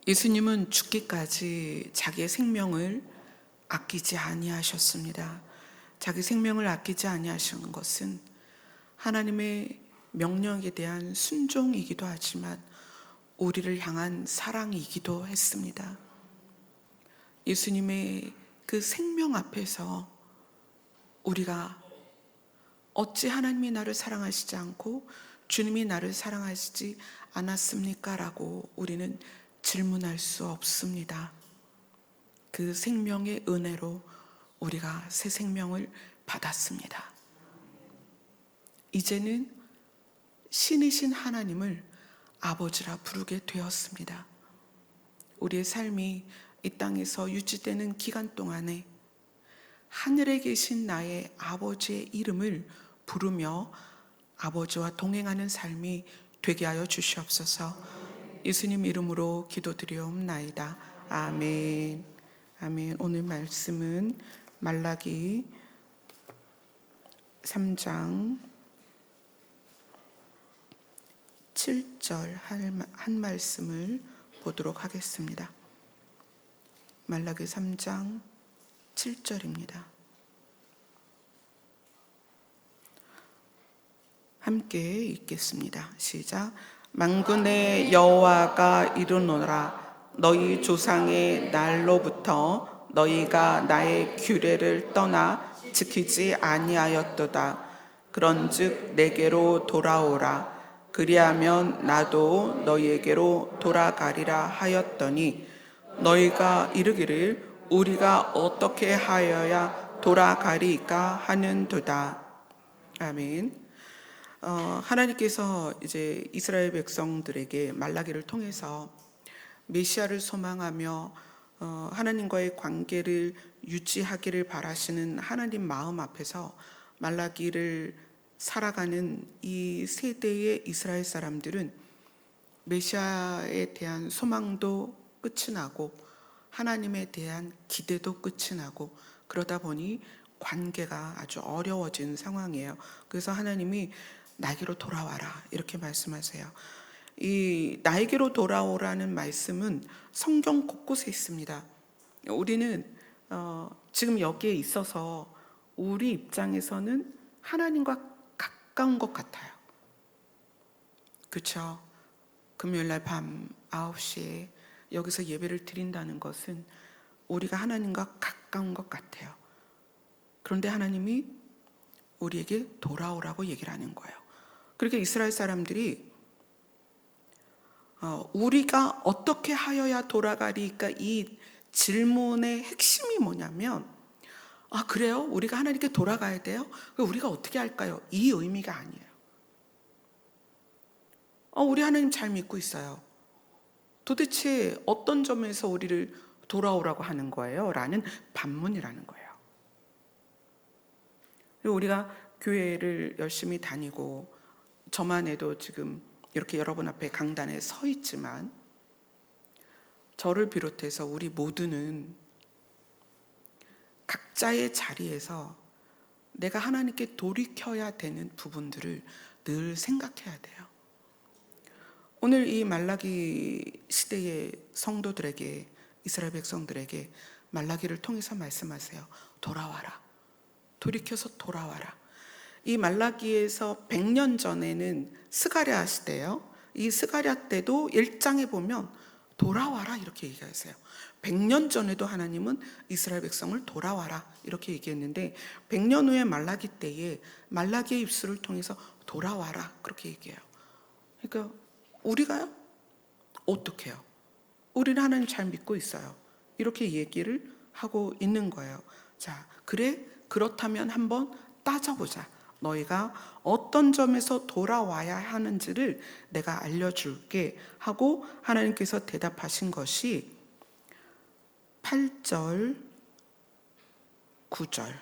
예수님은 죽기까지 자기의 생명을 아끼지 아니하셨습니다. 자기 생명을 아끼지 아니하시는 것은 하나님의 명령에 대한 순종이기도 하지만 우리를 향한 사랑이기도 했습니다. 예수님의 그 생명 앞에서 우리가 어찌 하나님이 나를 사랑하시지 않고 주님이 나를 사랑하시지 않았습니까? 라고 우리는 질문할 수 없습니다. 그 생명의 은혜로 우리가 새 생명을 받았습니다. 이제는 신이신 하나님을 아버지라 부르게 되었습니다. 우리의 삶이 이 땅에서 유지되는 기간 동안에 하늘에 계신 나의 아버지의 이름을 부르며 아버지와 동행하는 삶이 되게 하여 주시옵소서. 예수님 이름으로 기도드리옵나이다. 아멘. 아멘. 오늘 말씀은 말라기 3장 7절 한 말씀을 보도록 하겠습니다. 말라기 3장 7절입니다. 함께 읽겠습니다. 시작. 만군의 여호와가 이르노라. 너희 조상의 날로부터 너희가 나의 규례를 떠나 지키지 아니하였도다. 그런즉 내게로 돌아오라. 그리하면 나도 너희에게로 돌아가리라 하였더니 너희가 이르기를 우리가 어떻게 하여야 돌아가리까 하는도다. 아멘. 하나님께서 이제 이스라엘 백성들에게 말라기를 통해서 메시아를 소망하며 하나님과의 관계를 유지하기를 바라시는 하나님 마음 앞에서 말라기를 살아가는 이 세대의 이스라엘 사람들은 메시아에 대한 소망도 끝이 나고 하나님에 대한 기대도 끝이 나고 그러다 보니 관계가 아주 어려워진 상황이에요. 그래서 하나님이 나에게로 돌아와라 이렇게 말씀하세요. 이 나에게로 돌아오라는 말씀은 성경 곳곳에 있습니다. 우리는 지금 여기에 있어서 우리 입장에서는 하나님과 가까운 것 같아요. 그렇죠? 금요일날 밤 9시에 여기서 예배를 드린다는 것은 우리가 하나님과 가까운 것 같아요. 그런데 하나님이 우리에게 돌아오라고 얘기를 하는 거예요. 그렇게 이스라엘 사람들이 우리가 어떻게 하여야 돌아가리까 이 질문의 핵심이 뭐냐면 그래요? 우리가 하나님께 돌아가야 돼요? 우리가 어떻게 할까요? 이 의미가 아니에요. 우리 하나님 잘 믿고 있어요. 도대체 어떤 점에서 우리를 돌아오라고 하는 거예요? 라는 반문이라는 거예요. 우리가 교회를 열심히 다니고 저만 해도 지금 이렇게 여러분 앞에 강단에 서 있지만 저를 비롯해서 우리 모두는 각자의 자리에서 내가 하나님께 돌이켜야 되는 부분들을 늘 생각해야 돼요. 오늘 이 말라기 시대의 성도들에게 이스라엘 백성들에게 말라기를 통해서 말씀하세요. 돌아와라. 돌이켜서 돌아와라. 이 말라기에서 100년 전에는 스가랴 시대예요. 이 스가랴 때도 1장에 보면 돌아와라 이렇게 얘기하세요. 100년 전에도 하나님은 이스라엘 백성을 돌아와라 이렇게 얘기했는데 100년 후에 말라기 때에 말라기의 입술을 통해서 돌아와라 그렇게 얘기해요. 그러니까 우리가요? 어떻게 해요? 우리는 하나님 잘 믿고 있어요. 이렇게 얘기를 하고 있는 거예요. 자, 그래? 그렇다면 한번 따져보자. 너희가 어떤 점에서 돌아와야 하는지를 내가 알려줄게 하고 하나님께서 대답하신 것이 8절, 9절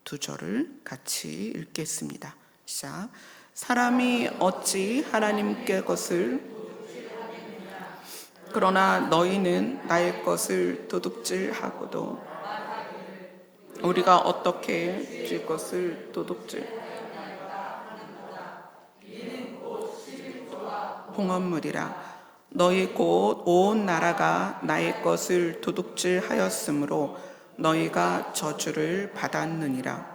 두 절을 같이 읽겠습니다. 시작. 사람이 어찌 하나님께 것을 그러나 너희는 나의 것을 도둑질하고도 우리가 어떻게 줄 것을 도둑질 홍업물이라 너희 곧 온 나라가 나의 것을 도둑질하였으므로 너희가 저주를 받았느니라.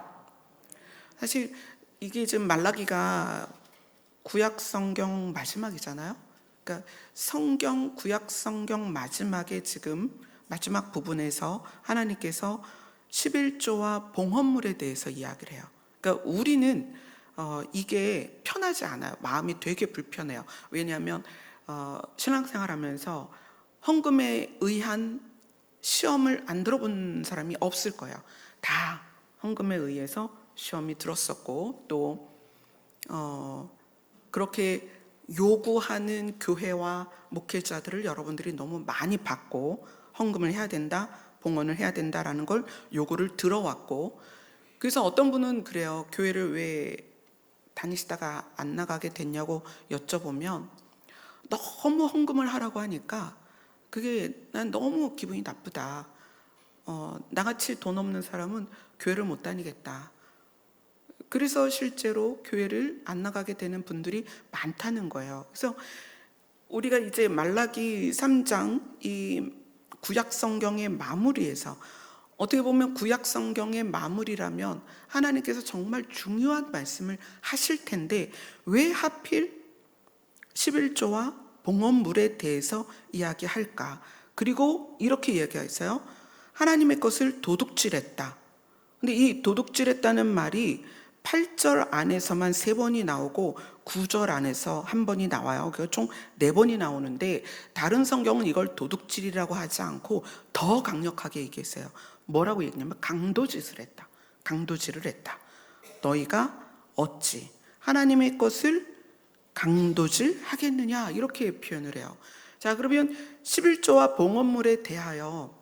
사실 이게 지금 말라기가 구약 성경 마지막이잖아요. 그러니까 성경 구약 성경 마지막에 지금 마지막 부분에서 하나님께서 11조와 봉헌물에 대해서 이야기를 해요. 그러니까 우리는 이게 편하지 않아요. 마음이 되게 불편해요. 왜냐하면 신앙생활하면서 헌금에 의한 시험을 안 들어본 사람이 없을 거예요. 다 헌금에 의해서 시험이 들었었고 또 그렇게 요구하는 교회와 목회자들을 여러분들이 너무 많이 받고 헌금을 해야 된다, 봉헌을 해야 된다라는 걸 요구를 들어왔고, 그래서 어떤 분은 그래요. 교회를 왜 다니시다가 안 나가게 됐냐고 여쭤보면 너무 헌금을 하라고 하니까 그게 난 너무 기분이 나쁘다. 나같이 돈 없는 사람은 교회를 못 다니겠다. 그래서 실제로 교회를 안 나가게 되는 분들이 많다는 거예요. 그래서 우리가 이제 말라기 3장 이 구약 성경의 마무리에서 어떻게 보면 구약 성경의 마무리라면 하나님께서 정말 중요한 말씀을 하실 텐데 왜 하필 11조와 봉헌물에 대해서 이야기할까? 그리고 이렇게 이야기했어요. 하나님의 것을 도둑질했다. 근데 이 도둑질했다는 말이 8절 안에서만 3번이 나오고 9절 안에서 1번이 나와요. 그래서 총 4번이 나오는데 다른 성경은 이걸 도둑질이라고 하지 않고 더 강력하게 얘기했어요. 뭐라고 얘기했냐면 강도짓을 했다. 강도질을 했다. 너희가 어찌 하나님의 것을 강도질 하겠느냐 이렇게 표현을 해요. 자, 그러면 11조와 봉헌물에 대하여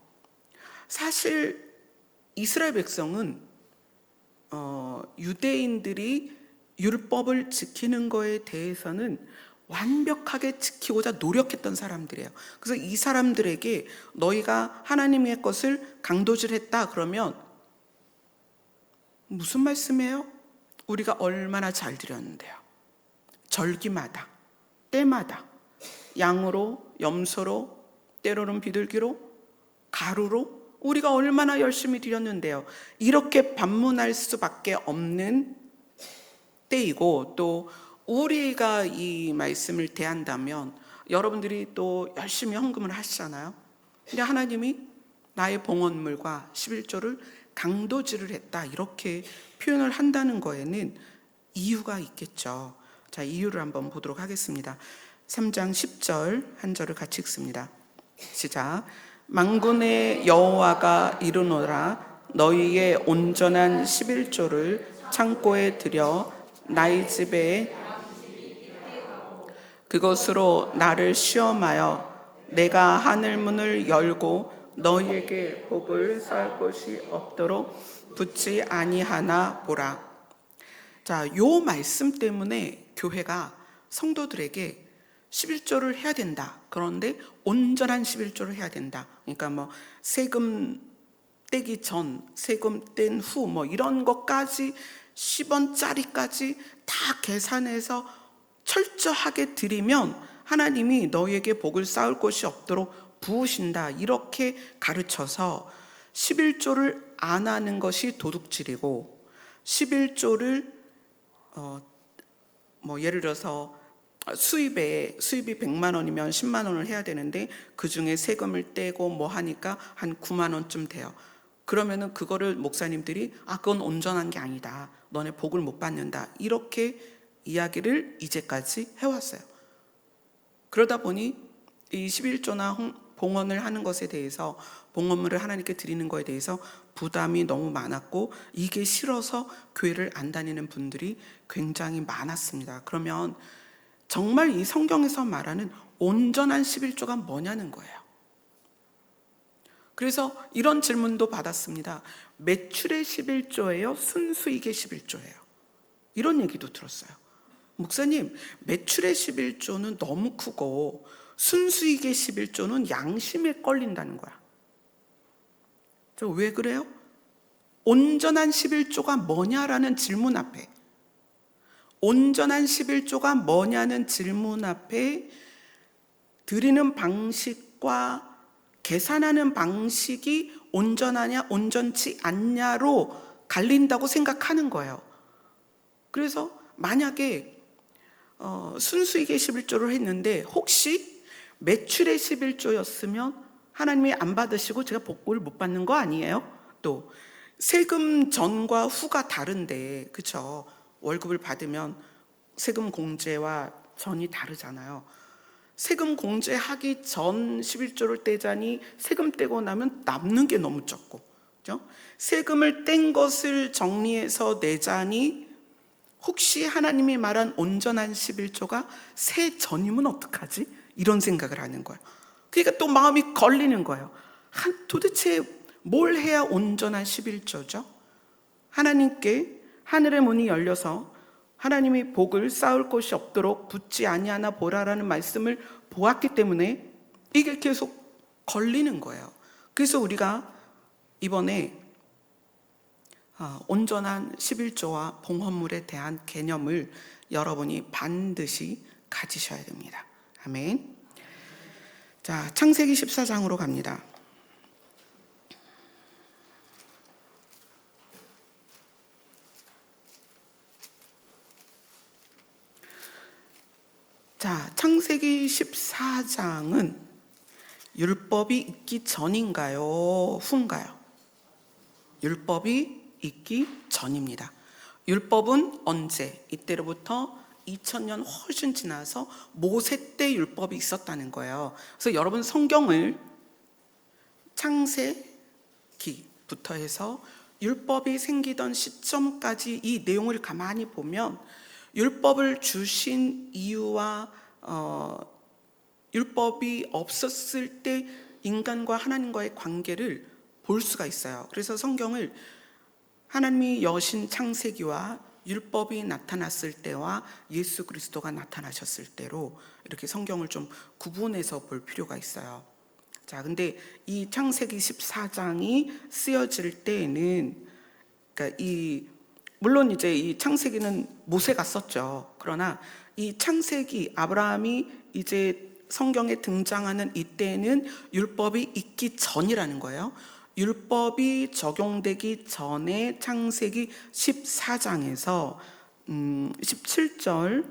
사실 이스라엘 백성은 유대인들이 율법을 지키는 거에 대해서는 완벽하게 지키고자 노력했던 사람들이에요. 그래서 이 사람들에게 너희가 하나님의 것을 강도질했다 그러면 무슨 말씀이에요? 우리가 얼마나 잘 드렸는데요. 절기마다 때마다 양으로 염소로 때로는 비둘기로 가루로 우리가 얼마나 열심히 드렸는데요. 이렇게 반문할 수밖에 없는 때이고 또 우리가 이 말씀을 대한다면 여러분들이 또 열심히 헌금을 하시잖아요. 근데 하나님이 나의 봉헌물과 11조를 강도질을 했다 이렇게 표현을 한다는 거에는 이유가 있겠죠. 자, 이유를 한번 보도록 하겠습니다. 3장 10절 한 절을 같이 읽습니다. 시작. 만군의 여호와가 이르노라 너희의 온전한 11조를 창고에 들여 나의 집에 그것으로 나를 시험하여 내가 하늘 문을 열고 너희에게 복을 쌓을 것이 없도록 붙지 아니하나 보라. 자, 요 말씀 때문에 교회가 성도들에게 11조를 해야 된다. 그런데 온전한 11조를 해야 된다. 그러니까 뭐 세금 떼기 전, 세금 뗀 후 뭐 이런 것까지 10원짜리까지 다 계산해서 철저하게 드리면 하나님이 너희에게 복을 쌓을 것이 없도록 부으신다. 이렇게 가르쳐서 11조를 안 하는 것이 도둑질이고 11조를 뭐 예를 들어서 수입이 100만 원이면 10만 원을 해야 되는데 그중에 세금을 떼고 뭐 하니까 한 9만 원쯤 돼요. 그러면은 그거를 목사님들이 그건 온전한 게 아니다. 너네 복을 못 받는다. 이렇게 이야기를 이제까지 해왔어요. 그러다 보니 이 11조나 봉헌을 하는 것에 대해서 봉헌물을 하나님께 드리는 것에 대해서 부담이 너무 많았고 이게 싫어서 교회를 안 다니는 분들이 굉장히 많았습니다. 그러면 정말 이 성경에서 말하는 온전한 11조가 뭐냐는 거예요. 그래서 이런 질문도 받았습니다. 매출의 11조예요? 순수익의 11조예요? 이런 얘기도 들었어요. 목사님, 매출의 11조는 너무 크고 순수익의 11조는 양심에 걸린다는 거야. 왜 그래요? 온전한 11조가 뭐냐라는 질문 앞에 온전한 11조가 뭐냐는 질문 앞에 드리는 방식과 계산하는 방식이 온전하냐 온전치 않냐로 갈린다고 생각하는 거예요. 그래서 만약에 순수익의 11조를 했는데 혹시 매출의 11조였으면 하나님이 안 받으시고 제가 복을 못 받는 거 아니에요? 또 세금 전과 후가 다른데, 그쵸? 월급을 받으면 세금 공제와 전이 다르잖아요. 세금 공제하기 전 11조를 떼자니 세금 떼고 나면 남는 게 너무 적고, 그죠? 세금을 뗀 것을 정리해서 내자니 혹시 하나님이 말한 온전한 11조가 새 전이면 어떡하지? 이런 생각을 하는 거예요. 그러니까 또 마음이 걸리는 거예요. 도대체 뭘 해야 온전한 11조죠? 하나님께 하늘의 문이 열려서 하나님이 복을 쌓을 곳이 없도록 붙지 아니하나 보라라는 말씀을 보았기 때문에 이게 계속 걸리는 거예요. 그래서 우리가 이번에 온전한 11조와 봉헌물에 대한 개념을 여러분이 반드시 가지셔야 됩니다. 아멘. 자, 창세기 14장으로 갑니다. 자, 창세기 14장은 율법이 있기 전인가요? 후인가요? 율법이 있기 전입니다. 율법은 언제? 이때로부터 2000년 훨씬 지나서 모세 때 율법이 있었다는 거예요. 그래서 여러분 성경을 창세기부터 해서 율법이 생기던 시점까지 이 내용을 가만히 보면 율법을 주신 이유와 율법이 없었을 때 인간과 하나님과의 관계를 볼 수가 있어요. 그래서 성경을 하나님이 여신 창세기와 율법이 나타났을 때와 예수 그리스도가 나타나셨을 때로 이렇게 성경을 좀 구분해서 볼 필요가 있어요. 자, 근데 이 창세기 14장이 쓰여질 때에는, 그러니까 물론 이제 이 창세기는 모세가 썼죠. 그러나 이 창세기, 아브라함이 이제 성경에 등장하는 이때는 율법이 있기 전이라는 거예요. 율법이 적용되기 전에 창세기 14장에서 17절,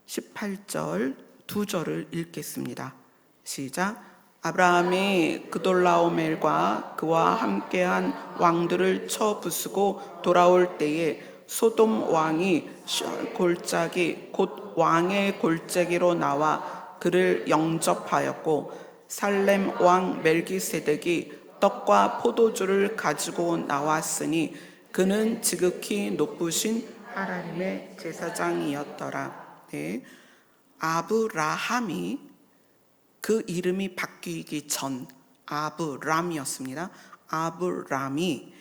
18절 두 절을 읽겠습니다. 시작. 아브라함이 그돌라오멜과 그와 함께한 왕들을 쳐 부수고 돌아올 때에 소돔 왕이 골짜기 곧 왕의 골짜기로 나와 그를 영접하였고 살렘 왕 멜기세덱이 떡과 포도주를 가지고 나왔으니 그는 지극히 높으신 하나님의 제사장이었더라. 네. 아브라함이 그 이름이 바뀌기 전 아브람이었습니다. 아브람이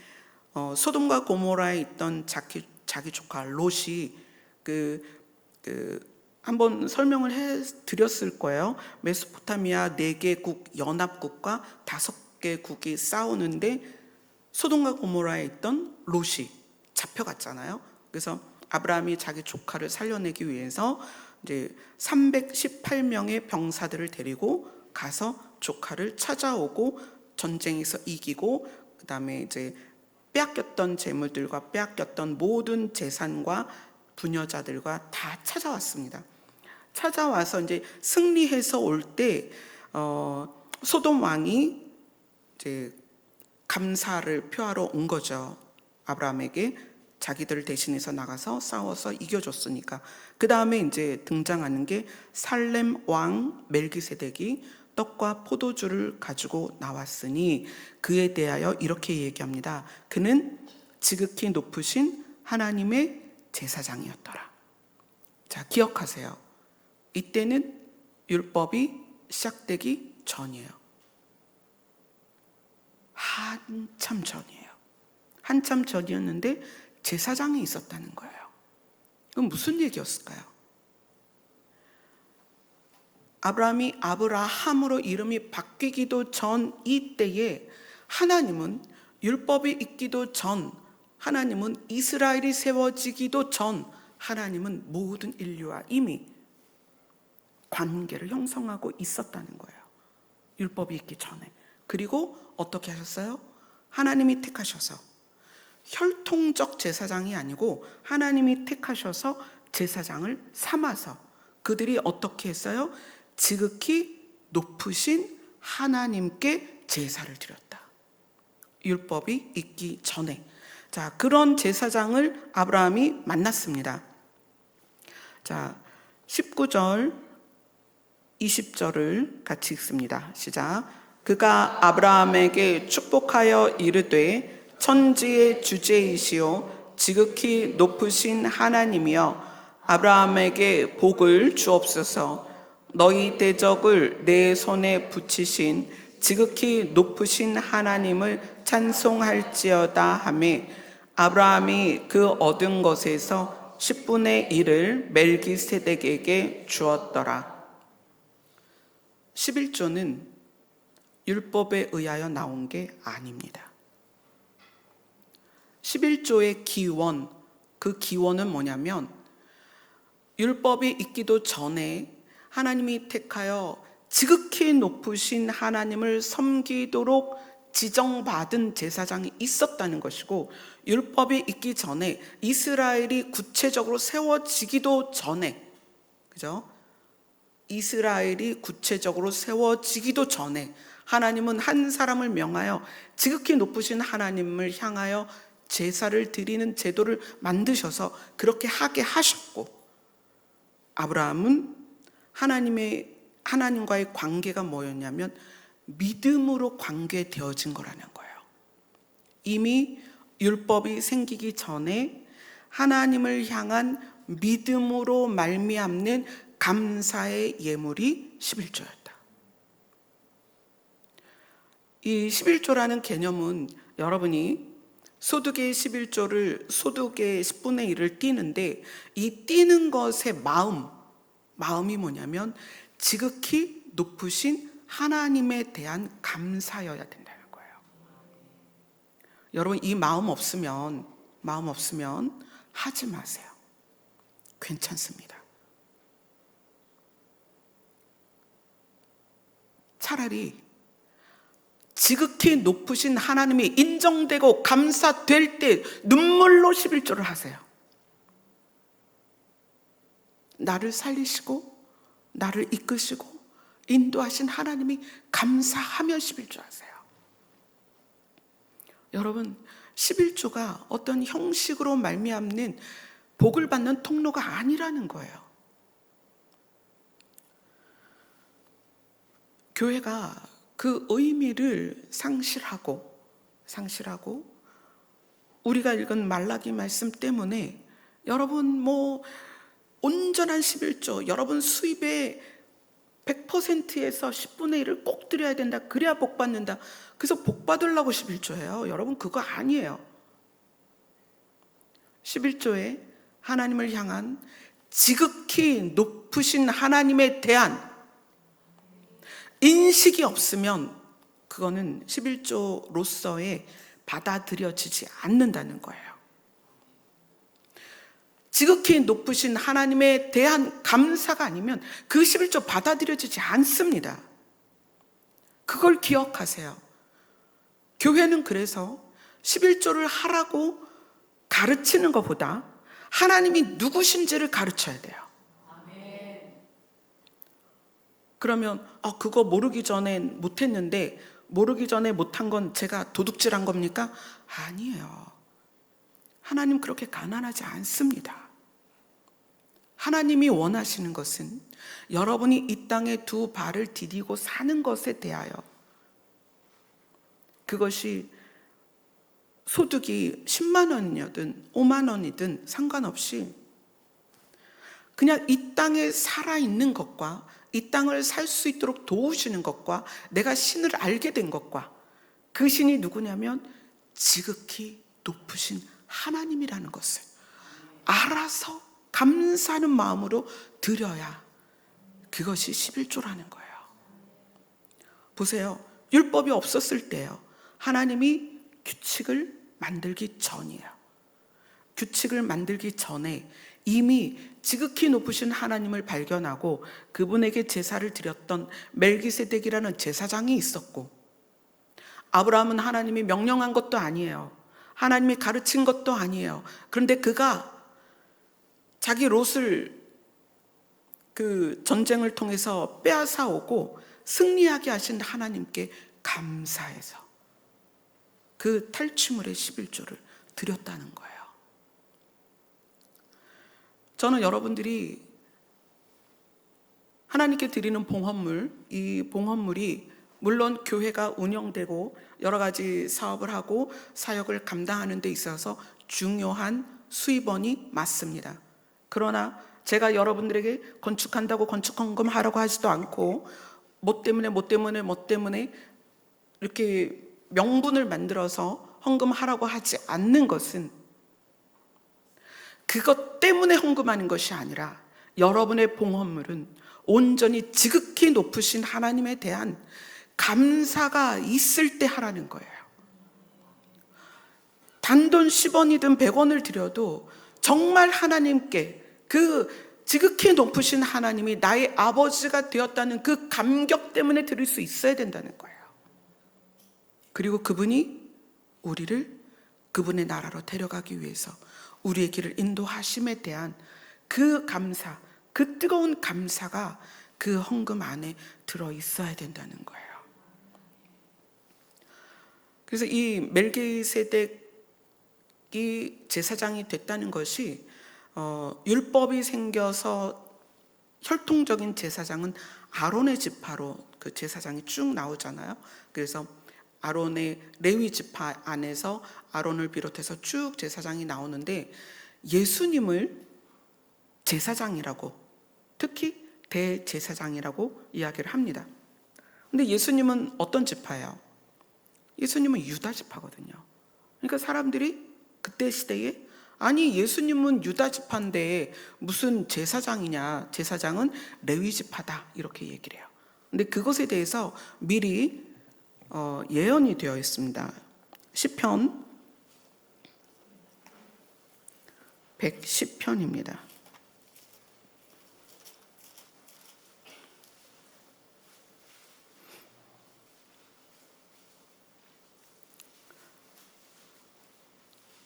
소돔과 고모라에 있던 자기 조카 롯이 한번 설명을 해드렸을 거예요. 메소포타미아 4개국 연합국과 5개국이 싸우는데 소돔과 고모라에 있던 롯이 잡혀갔잖아요. 그래서 아브라함이 자기 조카를 살려내기 위해서 이제 318명의 병사들을 데리고 가서 조카를 찾아오고 전쟁에서 이기고 그다음에 이제 빼앗겼던 재물들과 빼앗겼던 모든 재산과 부녀자들과 다 찾아왔습니다. 찾아와서 이제 승리해서 올 때 소돔 왕이 이제 감사를 표하러 온 거죠. 아브라함에게 자기들 대신해서 나가서 싸워서 이겨줬으니까. 그 다음에 이제 등장하는 게 살렘 왕 멜기세덱이 떡과 포도주를 가지고 나왔으니 그에 대하여 이렇게 얘기합니다. 그는 지극히 높으신 하나님의 제사장이었더라. 자, 기억하세요. 이때는 율법이 시작되기 전이에요. 한참 전이에요. 한참 전이었는데 제사장이 있었다는 거예요. 그럼 무슨 얘기였을까요? 아브라함이 아브라함으로 이름이 바뀌기도 전 이때에 하나님은 율법이 있기도 전, 하나님은 이스라엘이 세워지기도 전, 하나님은 모든 인류와 이미 관계를 형성하고 있었다는 거예요. 율법이 있기 전에. 그리고 어떻게 하셨어요? 하나님이 택하셔서, 혈통적 제사장이 아니고 하나님이 택하셔서 제사장을 삼아서 그들이 어떻게 했어요? 지극히 높으신 하나님께 제사를 드렸다. 율법이 있기 전에. 자, 그런 제사장을 아브라함이 만났습니다. 자, 19절 20절을 같이 읽습니다. 시작. 그가 아브라함에게 축복하여 이르되 천지의 주제이시오 지극히 높으신 하나님이여 아브라함에게 복을 주옵소서. 너희 대적을 내 손에 붙이신 지극히 높으신 하나님을 찬송할지어다 하매 아브라함이 그 얻은 것에서 10분의 1을 멜기세덱에게 주었더라. 11조는 율법에 의하여 나온 게 아닙니다. 11조의 기원, 그 기원은 뭐냐면 율법이 있기도 전에 하나님이 택하여 지극히 높으신 하나님을 섬기도록 지정받은 제사장이 있었다는 것이고, 율법이 있기 전에 이스라엘이 구체적으로 세워지기도 전에, 그죠? 이스라엘이 구체적으로 세워지기도 전에 하나님은 한 사람을 명하여 지극히 높으신 하나님을 향하여 제사를 드리는 제도를 만드셔서 그렇게 하게 하셨고, 아브라함은 하나님과의 관계가 뭐였냐면 믿음으로 관계되어진 거라는 거예요. 이미 율법이 생기기 전에 하나님을 향한 믿음으로 말미암는 감사의 예물이 11조였다. 이 11조라는 개념은 여러분이 소득의 11조를 소득의 10분의 1을 띄는데, 이 띄는 것의 마음이 뭐냐면 지극히 높으신 하나님에 대한 감사여야 된다는 거예요. 여러분, 이 마음 없으면 하지 마세요. 괜찮습니다. 차라리 지극히 높으신 하나님이 인정되고 감사될 때 눈물로 11조를 하세요. 나를 살리시고 나를 이끄시고 인도하신 하나님이 감사하며 11조 하세요. 여러분, 11조가 어떤 형식으로 말미암는 복을 받는 통로가 아니라는 거예요. 교회가 그 의미를 상실하고 우리가 읽은 말라기 말씀 때문에 여러분 온전한 11조, 여러분 수입의 100%에서 10분의 1을 꼭 드려야 된다. 그래야 복 받는다. 그래서 복 받으려고 11조예요. 여러분, 그거 아니에요. 11조에 하나님을 향한 지극히 높으신 하나님에 대한 인식이 없으면 그거는 11조로서의 받아들여지지 않는다는 거예요. 지극히 높으신 하나님에 대한 감사가 아니면 그 11조 받아들여지지 않습니다. 그걸 기억하세요. 교회는 그래서 11조를 하라고 가르치는 것보다 하나님이 누구신지를 가르쳐야 돼요. 그러면 그거 모르기 전에 못했는데 모르기 전에 못한 건 제가 도둑질한 겁니까? 아니에요. 하나님 그렇게 가난하지 않습니다. 하나님이 원하시는 것은 여러분이 이 땅에 두 발을 디디고 사는 것에 대하여, 그것이 소득이 10만 원이든 5만 원이든 상관없이 그냥 이 땅에 살아있는 것과 이 땅을 살 수 있도록 도우시는 것과 내가 신을 알게 된 것과, 그 신이 누구냐면 지극히 높으신 하나님이라는 것을 알아서 감사하는 마음으로 드려야 그것이 11조라는 거예요. 보세요. 율법이 없었을 때요, 하나님이 규칙을 만들기 전이에요. 규칙을 만들기 전에 이미 지극히 높으신 하나님을 발견하고 그분에게 제사를 드렸던 멜기세덱이라는 제사장이 있었고, 아브라함은 하나님이 명령한 것도 아니에요. 하나님이 가르친 것도 아니에요. 그런데 그가 자기 롯을 그 전쟁을 통해서 빼앗아 오고 승리하게 하신 하나님께 감사해서 그 탈취물의 11조를 드렸다는 거예요. 저는 여러분들이 하나님께 드리는 봉헌물, 이 봉헌물이 물론 교회가 운영되고 여러 가지 사업을 하고 사역을 감당하는 데 있어서 중요한 수입원이 맞습니다. 그러나 제가 여러분들에게 건축한다고 건축헌금 하라고 하지도 않고 뭐 때문에 이렇게 명분을 만들어서 헌금하라고 하지 않는 것은 그것 때문에 헌금하는 것이 아니라 여러분의 봉헌물은 온전히 지극히 높으신 하나님에 대한 감사가 있을 때 하라는 거예요. 단돈 10원이든 100원을 드려도 정말 하나님께 그 지극히 높으신 하나님이 나의 아버지가 되었다는 그 감격 때문에 드릴 수 있어야 된다는 거예요. 그리고 그분이 우리를 그분의 나라로 데려가기 위해서 우리의 길을 인도하심에 대한 그 감사, 그 뜨거운 감사가 그 헌금 안에 들어 있어야 된다는 거예요. 그래서 이 멜기세덱이 제사장이 됐다는 것이 율법이 생겨서 혈통적인 제사장은 아론의 지파로 그 제사장이 쭉 나오잖아요. 그래서 아론의 레위 지파 안에서 아론을 비롯해서 쭉 제사장이 나오는데 예수님을 제사장이라고, 특히 대제사장이라고 이야기를 합니다. 근데 예수님은 어떤 지파예요? 예수님은 유다 지파거든요. 그러니까 사람들이 그때 시대에 아니 예수님은 유다 지파인데 무슨 제사장이냐, 제사장은 레위 지파다 이렇게 얘기를 해요. 근데 그것에 대해서 미리 예언이 되어 있습니다. 시편 110편입니다.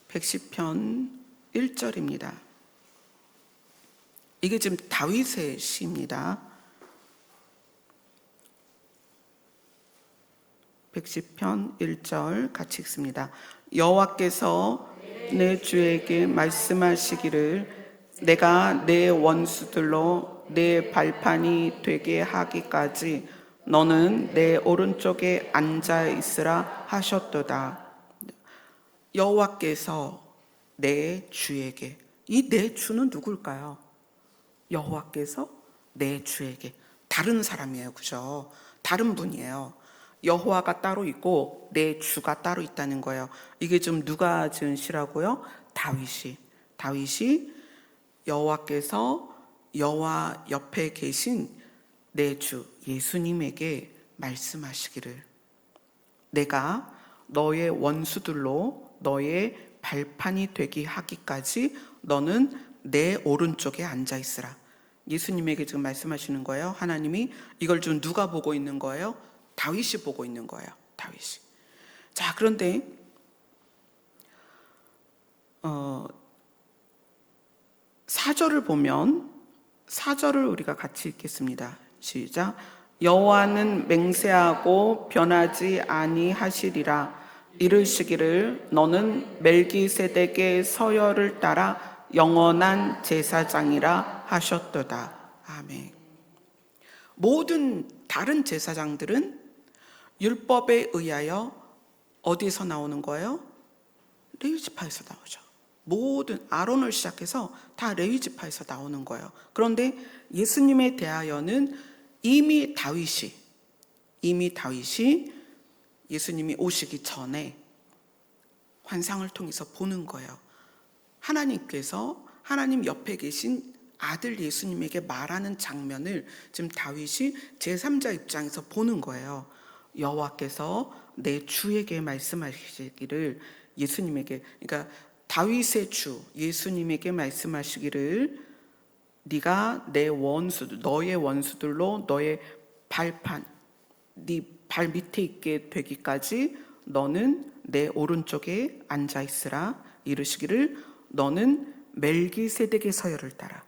(110편) 1절입니다. 이게 지금 다윗의 시입니다. 110편 1절 같이 읽습니다. 여호와께서 내 주에게 말씀하시기를 내가 내 원수들로 내 발판이 되게 하기까지 너는 내 오른쪽에 앉아 있으라 하셨도다. 여호와께서 내 주에게, 이 내 주는 누굴까요? 여호와께서 내 주에게, 다른 사람이에요. 그죠? 다른 분이에요. 여호와가 따로 있고 내 주가 따로 있다는 거예요. 이게 좀 누가 지은 시라고요? 다윗이 여호와께서 여호와 옆에 계신 내 주 예수님에게 말씀하시기를 내가 너의 원수들로 너의 발판이 되게 하기까지 너는 내 오른쪽에 앉아 있으라. 예수님에게 지금 말씀하시는 거예요. 하나님이 이걸 좀 누가 보고 있는 거예요? 다윗이 보고 있는 거예요. 다윗이. 자, 그런데 4절을 보면 4절을 우리가 같이 읽겠습니다. 시작. 여호와는 맹세하고 변하지 아니하시리라. 이르시기를 너는 멜기세덱의 서열을 따라 영원한 제사장이라 하셨도다. 아멘. 모든 다른 제사장들은 율법에 의하여 어디서 나오는 거예요? 레위 지파에서 나오죠. 모든 아론을 시작해서 다 레위 지파에서 나오는 거예요. 그런데 예수님에 대하여는 이미 다윗이 예수님이 오시기 전에 환상을 통해서 보는 거예요. 하나님께서 하나님 옆에 계신 아들 예수님에게 말하는 장면을 지금 다윗이 제3자 입장에서 보는 거예요. 여호와께서 내 주에게 말씀하시기를 예수님에게, 그러니까 다윗의 주 예수님에게 말씀하시기를 네가 내 너의 원수들로 너의 발판, 네 발 밑에 있게 되기까지 너는 내 오른쪽에 앉아 있으라. 이르시기를 너는 멜기세덱의 서열을 따라.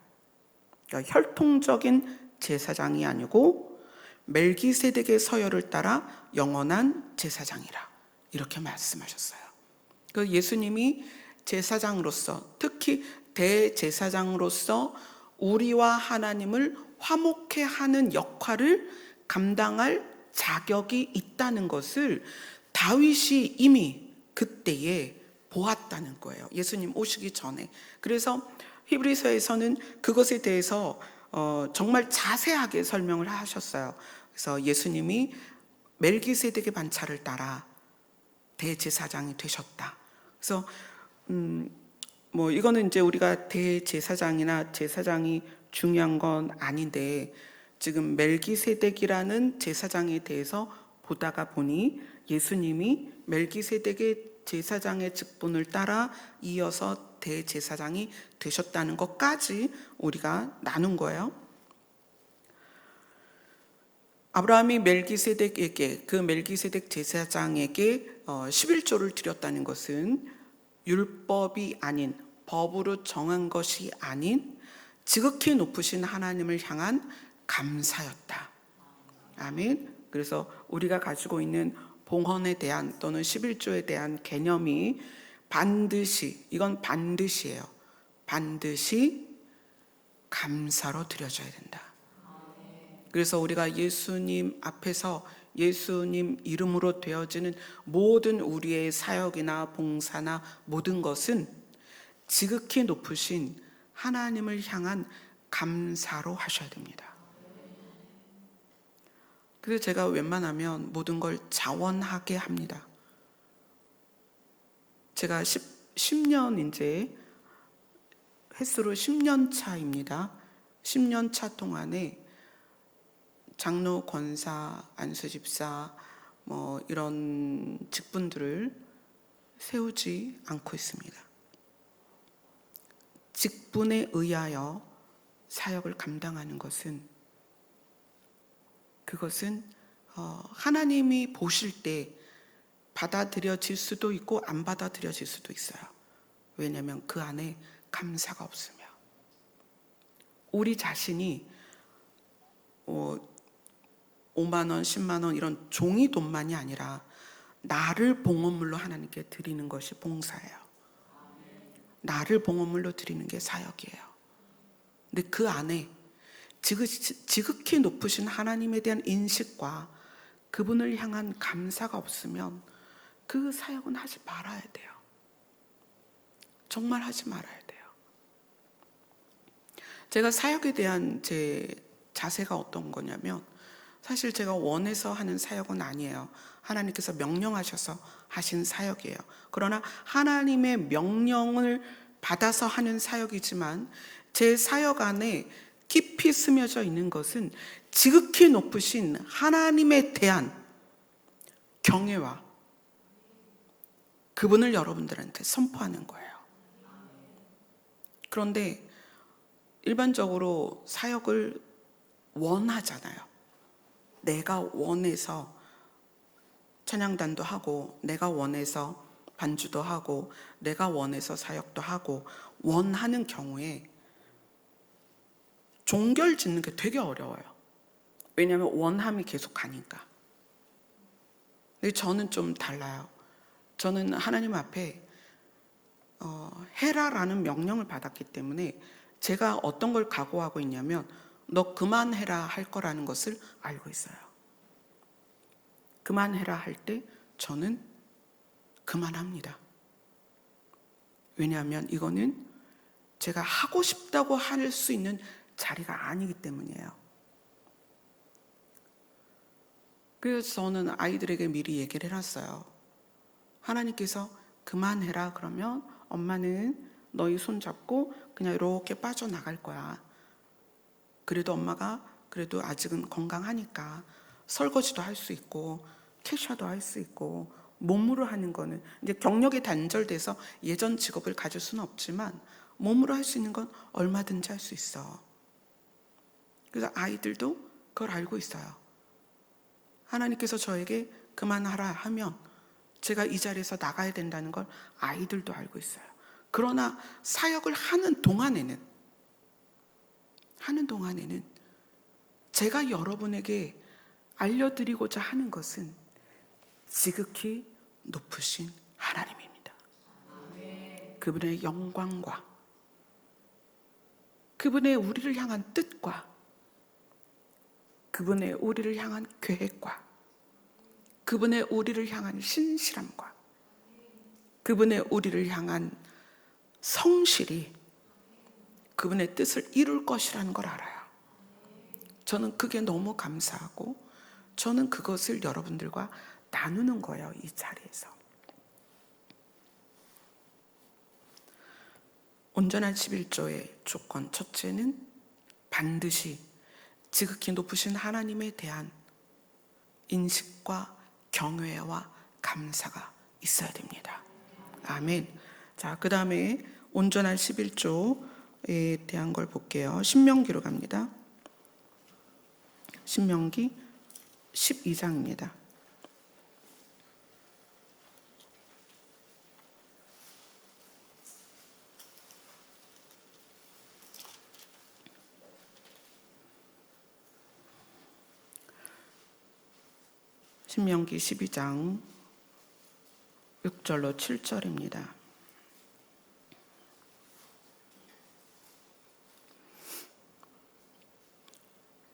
그러니까 혈통적인 제사장이 아니고 멜기세덱의 서열을 따라 영원한 제사장이라. 이렇게 말씀하셨어요. 그 예수님이 제사장으로서, 특히 대제사장으로서 우리와 하나님을 화목케 하는 역할을 감당할 자격이 있다는 것을 다윗이 이미 그때에 보았다는 거예요. 예수님 오시기 전에. 그래서 히브리서에서는 그것에 대해서 정말 자세하게 설명을 하셨어요. 그래서 예수님이 멜기세덱의 반차를 따라 대제사장이 되셨다. 그래서 뭐 이거는 이제 우리가 대제사장이나 제사장이 중요한 건 아닌데, 지금 멜기세덱이라는 제사장에 대해서 보다가 보니 예수님이 멜기세덱의 제사장의 직분을 따라 이어서 대제사장이 되셨다는 것까지 우리가 나눈 거예요. 아브라함이 멜기세덱에게, 그 멜기세덱 제사장에게 11조를 드렸다는 것은 율법이 아닌, 법으로 정한 것이 아닌 지극히 높으신 하나님을 향한 감사였다. 아멘. 그래서 우리가 가지고 있는 봉헌에 대한 또는 11조에 대한 개념이 반드시, 이건 반드시예요. 반드시 감사로 드려져야 된다. 그래서 우리가 예수님 앞에서 예수님 이름으로 되어지는 모든 우리의 사역이나 봉사나 모든 것은 지극히 높으신 하나님을 향한 감사로 하셔야 됩니다. 그래서 제가 웬만하면 모든 걸 자원하게 합니다. 제가 10년 이제 횟수로 10년 차입니다. 10년 차 동안에 장로, 권사, 안수집사 뭐 이런 직분들을 세우지 않고 있습니다. 직분에 의하여 사역을 감당하는 것은, 그것은 하나님이 보실 때 받아들여질 수도 있고 안 받아들여질 수도 있어요. 왜냐하면 그 안에 감사가 없으며, 우리 자신이 5만 원, 10만 원 이런 종이 돈만이 아니라 나를 봉헌물로 하나님께 드리는 것이 봉사예요. 나를 봉헌물로 드리는 게 사역이에요. 근데 그 안에 지극히 높으신 하나님에 대한 인식과 그분을 향한 감사가 없으면 그 사역은 하지 말아야 돼요. 정말 하지 말아야 돼요. 제가 사역에 대한 제 자세가 어떤 거냐면, 사실 제가 원해서 하는 사역은 아니에요. 하나님께서 명령하셔서 하신 사역이에요. 그러나 하나님의 명령을 받아서 하는 사역이지만 제 사역 안에 깊이 스며져 있는 것은 지극히 높으신 하나님에 대한 경외와 그분을 여러분들한테 선포하는 거예요. 그런데 일반적으로 사역을 원하잖아요. 내가 원해서 찬양단도 하고, 내가 원해서 반주도 하고, 내가 원해서 사역도 하고 원하는 경우에 종결 짓는 게 되게 어려워요. 왜냐하면 원함이 계속 가니까. 근데 저는 좀 달라요. 저는 하나님 앞에 해라라는 명령을 받았기 때문에 제가 어떤 걸 각오하고 있냐면, 너 그만해라 할 거라는 것을 알고 있어요. 그만해라 할 때 저는 그만합니다. 왜냐하면 이거는 제가 하고 싶다고 할 수 있는 자리가 아니기 때문이에요. 그래서 저는 아이들에게 미리 얘기를 해놨어요. 하나님께서 그만해라 그러면 엄마는 너희 손 잡고 그냥 이렇게 빠져나갈 거야. 그래도 엄마가 그래도 아직은 건강하니까 설거지도 할 수 있고 캐셔도 할 수 있고 몸으로 하는 거는 이제 경력이 단절돼서 예전 직업을 가질 수는 없지만 몸으로 할 수 있는 건 얼마든지 할 수 있어. 그래서 아이들도 그걸 알고 있어요. 하나님께서 저에게 그만하라 하면 제가 이 자리에서 나가야 된다는 걸 아이들도 알고 있어요. 그러나 사역을 하는 동안에는 제가 여러분에게 알려드리고자 하는 것은 지극히 높으신 하나님입니다. 그분의 영광과 그분의 우리를 향한 뜻과 그분의 우리를 향한 계획과 그분의 우리를 향한 신실함과 그분의 우리를 향한 성실이 그분의 뜻을 이룰 것이라는 걸 알아요. 저는 그게 너무 감사하고 저는 그것을 여러분들과 나누는 거예요, 이 자리에서. 온전한 11조의 조건 첫째는 반드시 지극히 높으신 하나님에 대한 인식과 경외와 감사가 있어야 됩니다. 아멘. 자, 그 다음에 온전한 11조에 대한 걸 볼게요. 신명기로 갑니다. 신명기 12장입니다. 신명기 12장 6절로 7절입니다.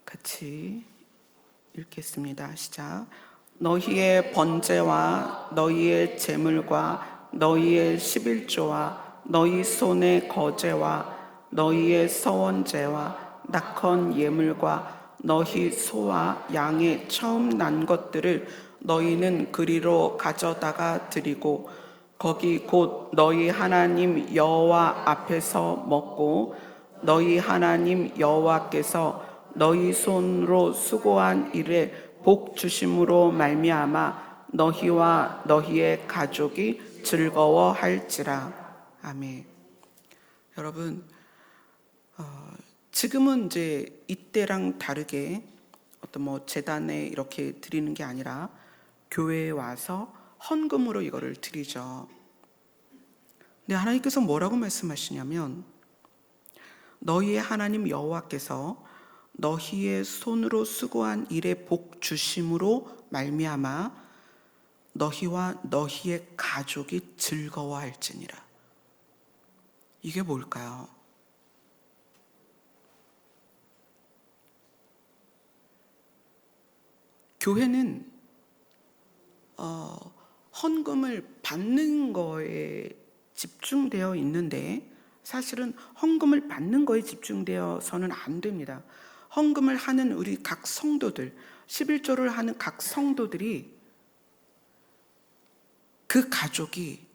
같이 읽겠습니다. 시작. 너희의 번제와 너희의 제물과 너희의 11조와 너희 손의 거제와 너희의 서원제와 낙헌 예물과 너희 소와 양의 처음 난 것들을 너희는 그리로 가져다가 드리고 거기 곧 너희 하나님 여호와 앞에서 먹고 너희 하나님 여호와께서 너희 손으로 수고한 일에 복 주심으로 말미암아 너희와 너희의 가족이 즐거워할지라. 아멘. 여러분, 지금은 이제 이때랑 다르게 어떤 재단에 이렇게 드리는 게 아니라 교회에 와서 헌금으로 이거를 드리죠. 근데 하나님께서 뭐라고 말씀하시냐면 너희의 하나님 여호와께서 너희의 손으로 수고한 일에 복 주심으로 말미암아 너희와 너희의 가족이 즐거워할지니라. 이게 뭘까요? 교회는 헌금을 받는 거에 집중되어 있는데 사실은 헌금을 받는 거에 집중되어서는 안 됩니다. 헌금을 하는 우리 각 성도들, 11조를 하는 각 성도들이 그 가족이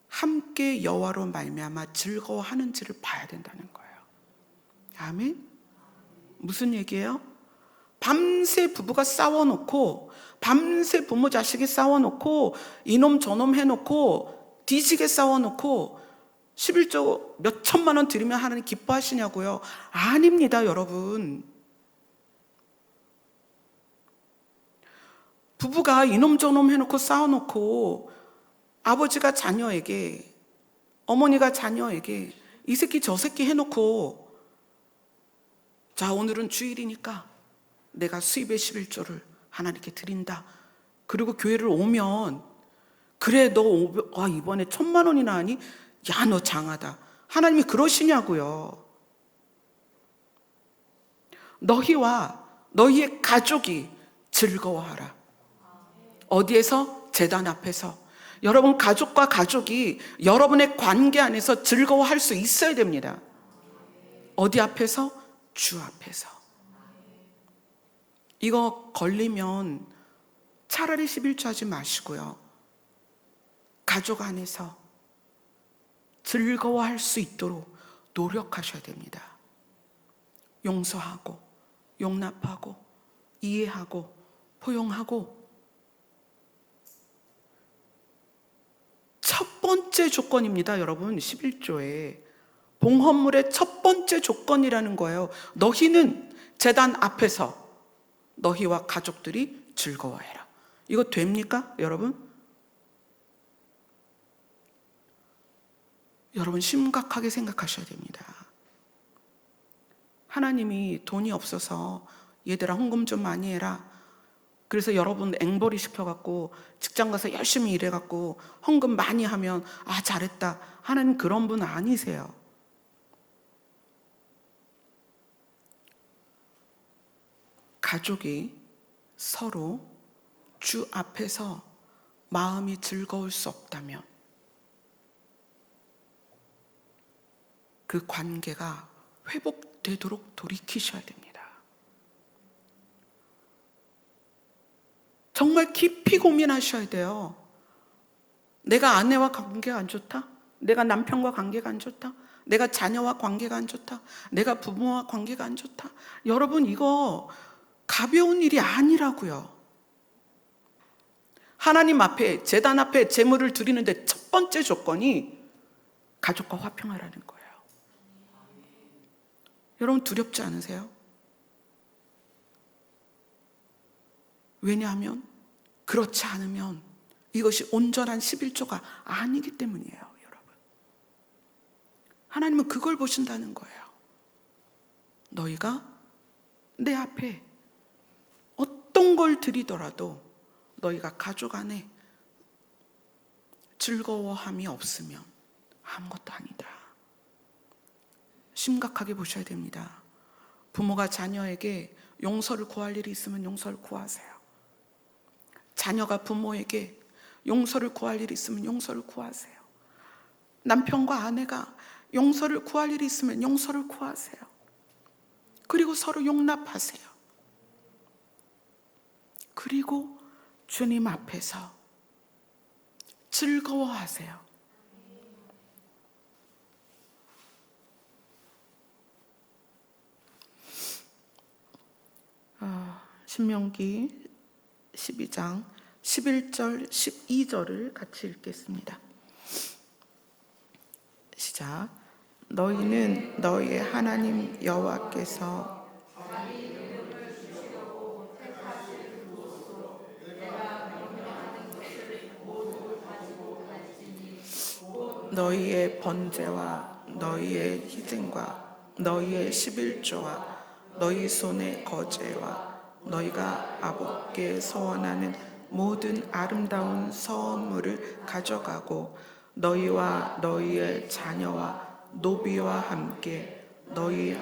함께 여호와로 말미암아 즐거워하는지를 봐야 된다는 거예요. 아멘? 무슨 얘기예요? 밤새 부부가 싸워놓고 밤새 부모 자식이 싸워놓고 이놈 저놈 해놓고 뒤지게 싸워놓고 11조 몇 천만 원 드리면 하나님 기뻐하시냐고요? 아닙니다, 여러분. 부부가 이놈 저놈 해놓고 싸워놓고 아버지가 자녀에게 어머니가 자녀에게 이 새끼 저 새끼 해놓고 자 오늘은 주일이니까 내가 수입의 11조를 하나님께 드린다. 그리고 교회를 오면 그래 너 이번에 1,000만 원이나 하니? 야 너 장하다. 하나님이 그러시냐고요. 너희와 너희의 가족이 즐거워하라. 어디에서? 제단 앞에서. 여러분 가족과 가족이 여러분의 관계 안에서 즐거워할 수 있어야 됩니다. 어디 앞에서? 주 앞에서. 이거 걸리면 차라리 11조 하지 마시고요. 가족 안에서 즐거워할 수 있도록 노력하셔야 됩니다. 용서하고 용납하고 이해하고 포용하고 번째 조건입니다, 여러분. 11조에 봉헌물의 첫 번째 조건이라는 거예요. 너희는 제단 앞에서 너희와 가족들이 즐거워해라. 이거 됩니까, 여러분? 여러분 심각하게 생각하셔야 됩니다. 하나님이 돈이 없어서 얘들아 헌금 좀 많이 해라, 그래서 여러분 앵벌이 시켜갖고 직장 가서 열심히 일해갖고 헌금 많이 하면 아 잘했다, 하나님 그런 분 아니세요. 가족이 서로 주 앞에서 마음이 즐거울 수 없다면 그 관계가 회복되도록 돌이키셔야 됩니다. 정말 깊이 고민하셔야 돼요. 내가 아내와 관계가 안 좋다? 내가 남편과 관계가 안 좋다? 내가 자녀와 관계가 안 좋다? 내가 부모와 관계가 안 좋다? 여러분 이거 가벼운 일이 아니라고요. 하나님 앞에, 제단 앞에 제물을 드리는데 첫 번째 조건이 가족과 화평하라는 거예요. 여러분 두렵지 않으세요? 왜냐하면 그렇지 않으면 이것이 온전한 11조가 아니기 때문이에요, 여러분. 하나님은 그걸 보신다는 거예요. 너희가 내 앞에 어떤 걸 드리더라도 너희가 가족 안에 즐거워함이 없으면 아무것도 아니다. 심각하게 보셔야 됩니다. 부모가 자녀에게 용서를 구할 일이 있으면 용서를 구하세요. 자녀가 부모에게 용서를 구할 일이 있으면 용서를 구하세요. 남편과 아내가 용서를 구할 일이 있으면 용서를 구하세요. 그리고 서로 용납하세요. 그리고 주님 앞에서 즐거워하세요. 신명기 12장 11절 12절을 같이 읽겠습니다. 시작. 너희는 너희의 하나님 여호와께서 너희의 번제와 너희의 희생과 너희의 11조와 너희 손의 거제와 너희가 아버지께 서원하는 모든 아름다운 선물을 가져가고 너희와 너희의 자녀와 노비와 함께 너희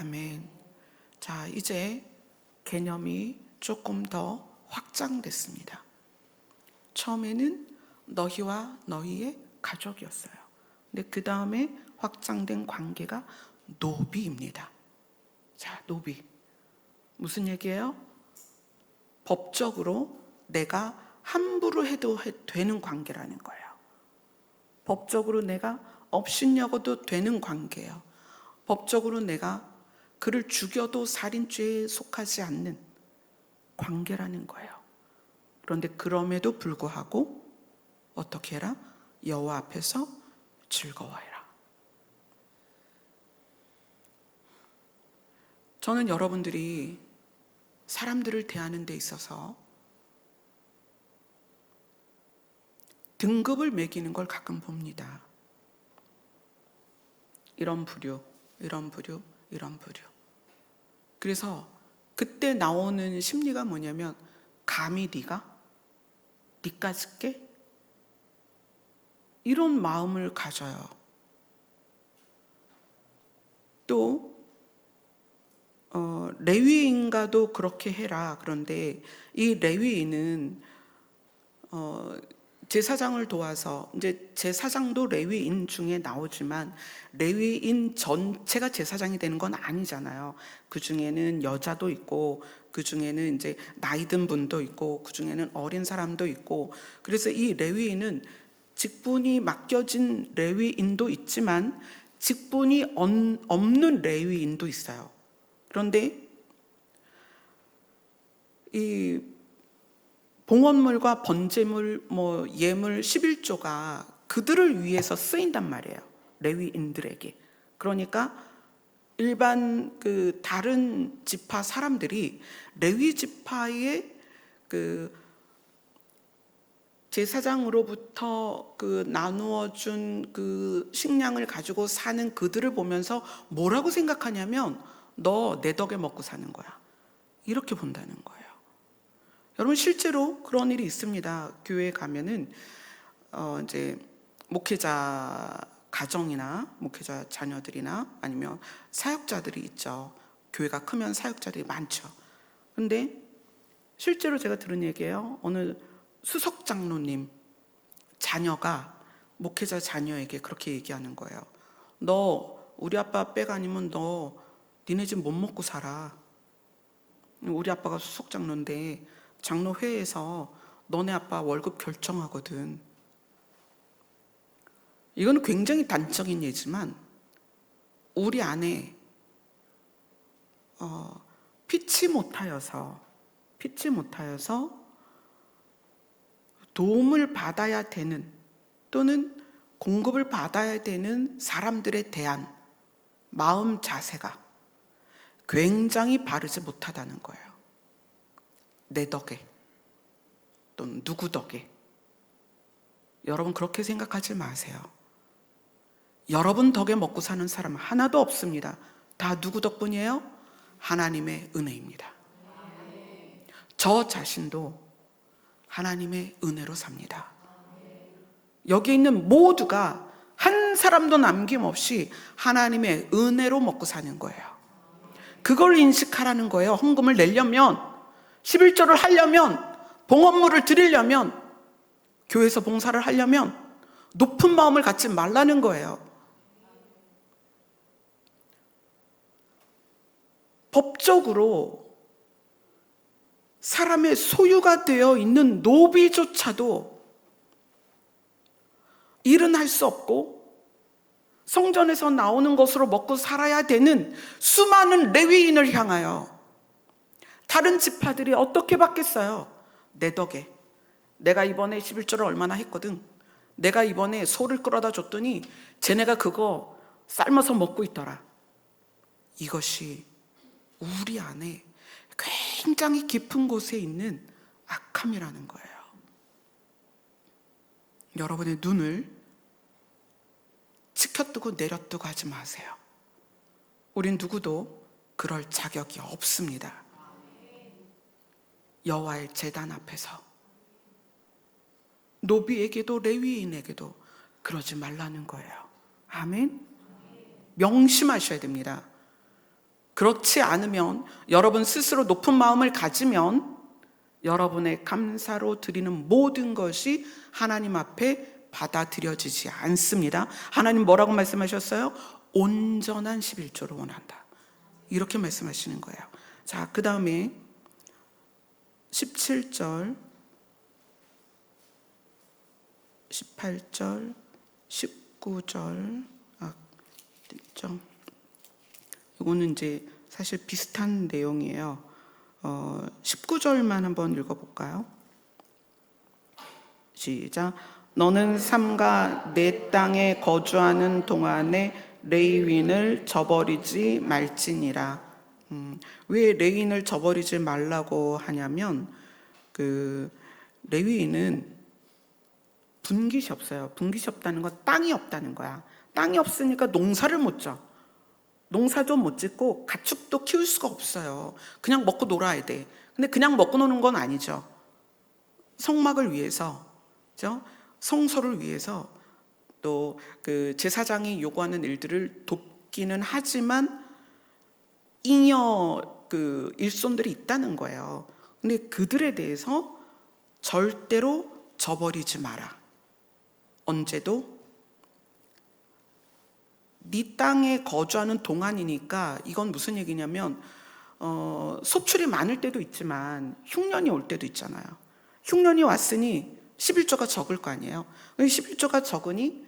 아멘. 자, 이제 개념이 조금 더 확장됐습니다. 처음에는 너희와 너희의 가족이었어요. 근데 그 다음에 확장된 관계가 노비입니다. 자, 노비. 무슨 얘기예요? 법적으로 내가 함부로 해도 되는 관계라는 거예요. 법적으로 내가 업신여고도 되는 관계예요. 법적으로 내가 그를 죽여도 살인죄에 속하지 않는 관계라는 거예요. 그런데 그럼에도 불구하고 어떻게 해라? 여호와 앞에서 즐거워해라. 저는 여러분들이 사람들을 대하는 데 있어서 등급을 매기는 걸 가끔 봅니다. 이런 부류, 이런 부류, 이런 부류. 그래서 그때 나오는 심리가 뭐냐면 감히 네가? 니까짓 게? 이런 마음을 가져요. 또 레위인과도 그렇게 해라. 그런데 이 레위인은 제사장을 도와서, 이제 제사장도 레위인 중에 나오지만 레위인 전체가 제사장이 되는 건 아니잖아요. 그 중에는 여자도 있고, 그 중에는 이제 나이 든 분도 있고, 그 중에는 어린 사람도 있고, 그래서 이 레위인은 직분이 맡겨진 레위인도 있지만 직분이 없는 레위인도 있어요. 그런데 이 봉헌물과 번제물, 예물, 11조가 그들을 위해서 쓰인단 말이에요. 레위인들에게. 그러니까 일반 그 다른 지파 사람들이 레위 지파의 그 제사장으로부터 그 나누어 준 그 식량을 가지고 사는 그들을 보면서 뭐라고 생각하냐면 너 내 덕에 먹고 사는 거야. 이렇게 본다는 거예요. 여러분 실제로 그런 일이 있습니다. 교회에 가면은 이제 목회자 가정이나 목회자 자녀들이나 아니면 사역자들이 있죠. 교회가 크면 사역자들이 많죠. 근데 실제로 제가 들은 얘기예요. 어느 수석 장로님 자녀가 목회자 자녀에게 그렇게 얘기하는 거예요. 너 우리 아빠 백 아니면 너 니네 집 못 먹고 살아. 우리 아빠가 수석 장로인데 장로회에서 너네 아빠 월급 결정하거든. 이건 굉장히 단적인 예지만 우리 안에 피치 못하여서 도움을 받아야 되는 또는 공급을 받아야 되는 사람들에 대한 마음 자세가 굉장히 바르지 못하다는 거예요. 내 덕에 또는 누구 덕에. 여러분 그렇게 생각하지 마세요. 여러분 덕에 먹고 사는 사람 하나도 없습니다. 다 누구 덕분이에요? 하나님의 은혜입니다. 저 자신도 하나님의 은혜로 삽니다. 여기 있는 모두가 한 사람도 남김없이 하나님의 은혜로 먹고 사는 거예요. 그걸 인식하라는 거예요. 헌금을 내려면, 11조를 하려면, 봉헌물을 드리려면, 교회에서 봉사를 하려면 높은 마음을 갖지 말라는 거예요. 법적으로 사람의 소유가 되어 있는 노비조차도 일은 할 수 없고 성전에서 나오는 것으로 먹고 살아야 되는 수많은 레위인을 향하여 다른 지파들이 어떻게 받겠어요? 내 덕에. 내가 이번에 11조를 얼마나 했거든. 내가 이번에 소를 끌어다 줬더니 쟤네가 그거 삶아서 먹고 있더라. 이것이 우리 안에 굉장히 깊은 곳에 있는 악함이라는 거예요. 여러분의 눈을 치켜뜨고 내려뜨고 하지 마세요. 우린 누구도 그럴 자격이 없습니다. 여호와의 제단 앞에서 노비에게도 레위인에게도 그러지 말라는 거예요. 아멘. 명심하셔야 됩니다. 그렇지 않으면 여러분 스스로 높은 마음을 가지면 여러분의 감사로 드리는 모든 것이 하나님 앞에 받아들여지지 않습니다. 하나님 뭐라고 말씀하셨어요? 온전한 11조를 원한다. 이렇게 말씀하시는 거예요. 자, 그 다음에 17절, 18절, 19절, 이거는 이제 사실 비슷한 내용이에요. 19절만 한번 읽어볼까요? 시작. 너는 삼가 내 땅에 거주하는 동안에 레위인을 저버리지 말지니라. 왜 레위인을 저버리지 말라고 하냐면 그 레위인은 분깃이 없어요. 분깃이 없다는 건 땅이 없다는 거야. 땅이 없으니까 농사를 못 져. 농사도 못 짓고 가축도 키울 수가 없어요. 그냥 먹고 놀아야 돼. 근데 그냥 먹고 노는 건 아니죠. 성막을 위해서, 그죠? 성소를 위해서 또 그 제사장이 요구하는 일들을 돕기는 하지만 잉여 그 일손들이 있다는 거예요. 근데 그들에 대해서 절대로 저버리지 마라. 언제도 네 땅에 거주하는 동안이니까 이건 무슨 얘기냐면 소출이 많을 때도 있지만 흉년이 올 때도 있잖아요. 흉년이 왔으니 11조가 적을 거 아니에요. 11조가 적으니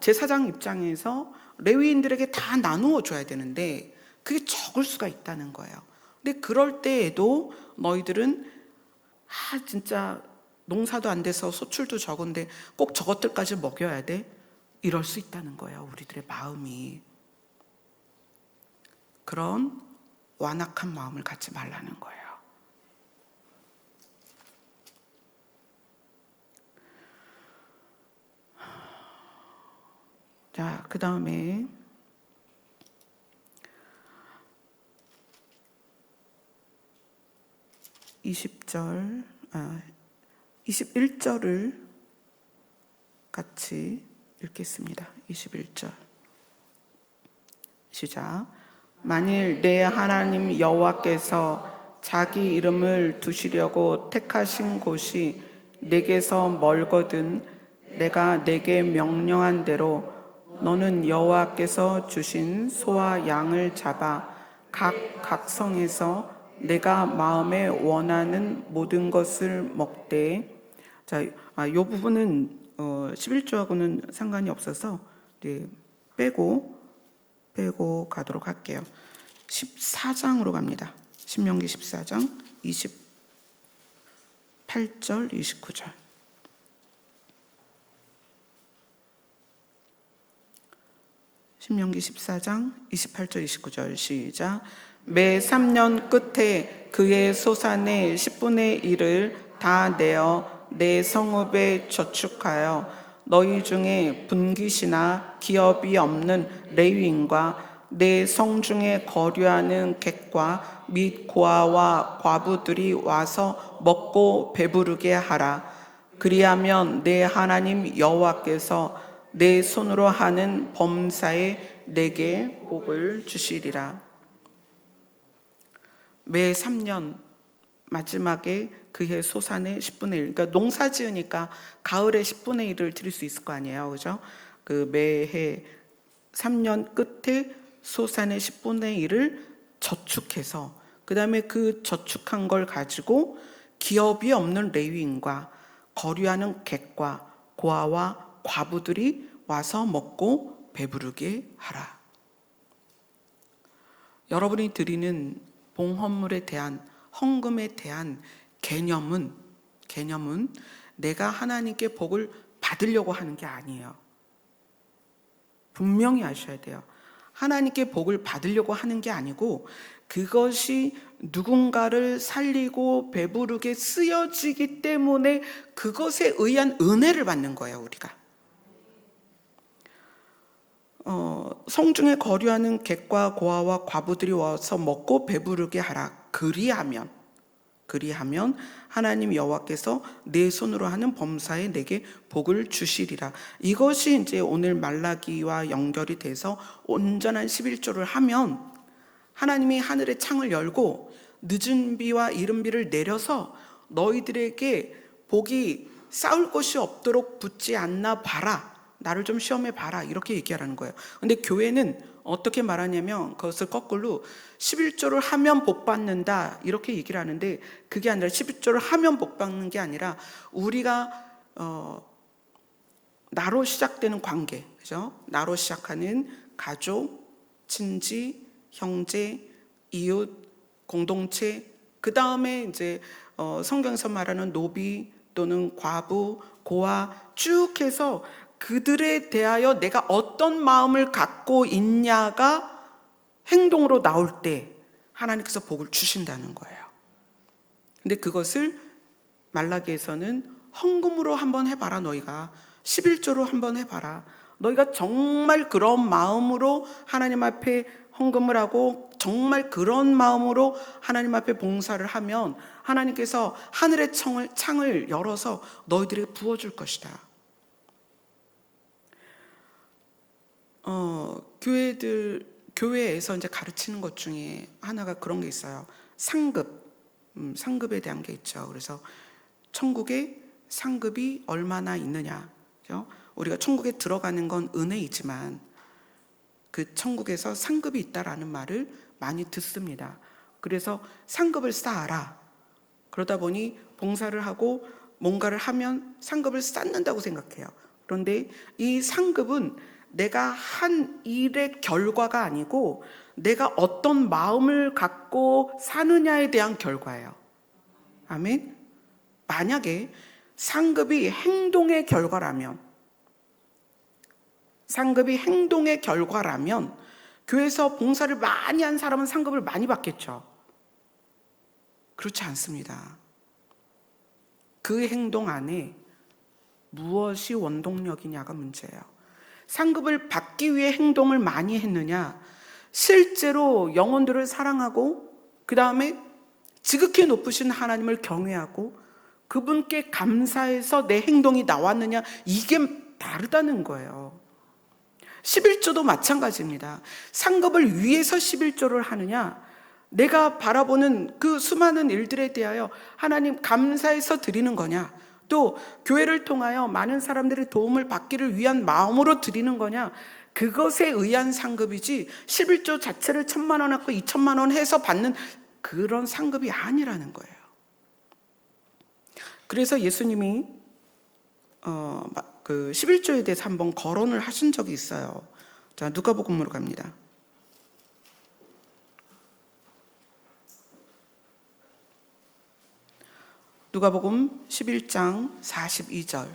제사장 입장에서 레위인들에게 다 나누어 줘야 되는데 그게 적을 수가 있다는 거예요. 근데 그럴 때에도 너희들은 진짜 농사도 안 돼서 소출도 적은데 꼭 저것들까지 먹여야 돼? 이럴 수 있다는 거예요. 우리들의 마음이. 그런 완악한 마음을 갖지 말라는 거예요. 자, 그 다음에 21절을 같이 읽겠습니다. 21절 시작. 만일 내 하나님 여호와께서 자기 이름을 두시려고 택하신 곳이 내게서 멀거든 내가 내게 명령한 대로 너는 여호와께서 주신 소와 양을 잡아 각 각성에서 내가 마음에 원하는 모든 것을 먹되. 자, 이 부분은 11조하고는 상관이 없어서 빼고 가도록 할게요. 14장으로 갑니다. 신명기 14장 28절 29절. 신명기 14장 28절 29절 시작. 매 3년 끝에 그의 소산의 10분의 1을 다 내어 내 성읍에 저축하여 너희 중에 분깃이나 기업이 없는 레위인과 내 성중에 거류하는 객과 및 고아와 과부들이 와서 먹고 배부르게 하라. 그리하면 내 하나님 여호와께서 내 손으로 하는 범사에 내게 복을 주시리라. 매 3년 마지막에 그의 소산의 10분의 1, 그러니까 농사 지으니까 가을에 10분의 1을 드릴 수 있을 거 아니에요, 그죠? 그 매해 3년 끝에 소산의 10분의 1을 저축해서 그 다음에 그 저축한 걸 가지고 기업이 없는 레위인과 거류하는 객과 고아와 과부들이 와서 먹고 배부르게 하라. 여러분이 드리는 봉헌물에 대한, 헌금에 대한 개념은 내가 하나님께 복을 받으려고 하는 게 아니에요. 분명히 아셔야 돼요. 하나님께 복을 받으려고 하는 게 아니고 그것이 누군가를 살리고 배부르게 쓰여지기 때문에 그것에 의한 은혜를 받는 거예요, 우리가. 성중에 거류하는 객과 고아와 과부들이 와서 먹고 배부르게 하라. 그리하면 하나님 여호와께서 내 손으로 하는 범사에 내게 복을 주시리라. 이것이 이제 오늘 말라기와 연결이 돼서 온전한 11조를 하면 하나님이 하늘의 창을 열고 늦은 비와 이른 비를 내려서 너희들에게 복이 쌓을 것이 없도록 붙지 않나 봐라. 나를 좀 시험해 봐라. 이렇게 얘기하라는 거예요. 근데 교회는 어떻게 말하냐면 그것을 거꾸로 11조를 하면 복 받는다 이렇게 얘기를 하는데 그게 아니라 11조를 하면 복 받는 게 아니라 우리가 나로 시작되는 관계, 그죠? 나로 시작하는 가족, 친지, 형제, 이웃, 공동체, 그 다음에 이제 성경에서 말하는 노비 또는 과부, 고아 쭉 해서 그들에 대하여 내가 어떤 마음을 갖고 있냐가 행동으로 나올 때 하나님께서 복을 주신다는 거예요. 근데 그것을 말라기에서는 헌금으로 한번 해봐라. 너희가 11조로 한번 해봐라. 너희가 정말 그런 마음으로 하나님 앞에 헌금을 하고 정말 그런 마음으로 하나님 앞에 봉사를 하면 하나님께서 하늘의 창을 열어서 너희들에게 부어줄 것이다. 교회에서 이제 가르치는 것 중에 하나가 그런 게 있어요. 상급에 대한 게 있죠. 그래서 천국에 상급이 얼마나 있느냐. 그렇죠? 우리가 천국에 들어가는 건 은혜이지만 그 천국에서 상급이 있다라는 말을 많이 듣습니다. 그래서 상급을 쌓아라. 그러다 보니 봉사를 하고 뭔가를 하면 상급을 쌓는다고 생각해요. 그런데 이 상급은 내가 한 일의 결과가 아니고 내가 어떤 마음을 갖고 사느냐에 대한 결과예요. 아멘. 만약에 상급이 행동의 결과라면 교회에서 봉사를 많이 한 사람은 상급을 많이 받겠죠. 그렇지 않습니다. 그 행동 안에 무엇이 원동력이냐가 문제예요. 상급을 받기 위해 행동을 많이 했느냐, 실제로 영혼들을 사랑하고 그 다음에 지극히 높으신 하나님을 경외하고 그분께 감사해서 내 행동이 나왔느냐, 이게 다르다는 거예요. 11조도 마찬가지입니다. 상급을 위해서 11조를 하느냐, 내가 바라보는 그 수많은 일들에 대하여 하나님 감사해서 드리는 거냐, 또 교회를 통하여 많은 사람들의 도움을 받기를 위한 마음으로 드리는 거냐, 그것에 의한 상급이지 11조 자체를 1,000만 원 갖고 2,000만 원 해서 받는 그런 상급이 아니라는 거예요. 그래서 예수님이 그 11조에 대해서 한번 거론을 하신 적이 있어요. 자, 누가복음으로 갑니다. 누가복음 11장 42절.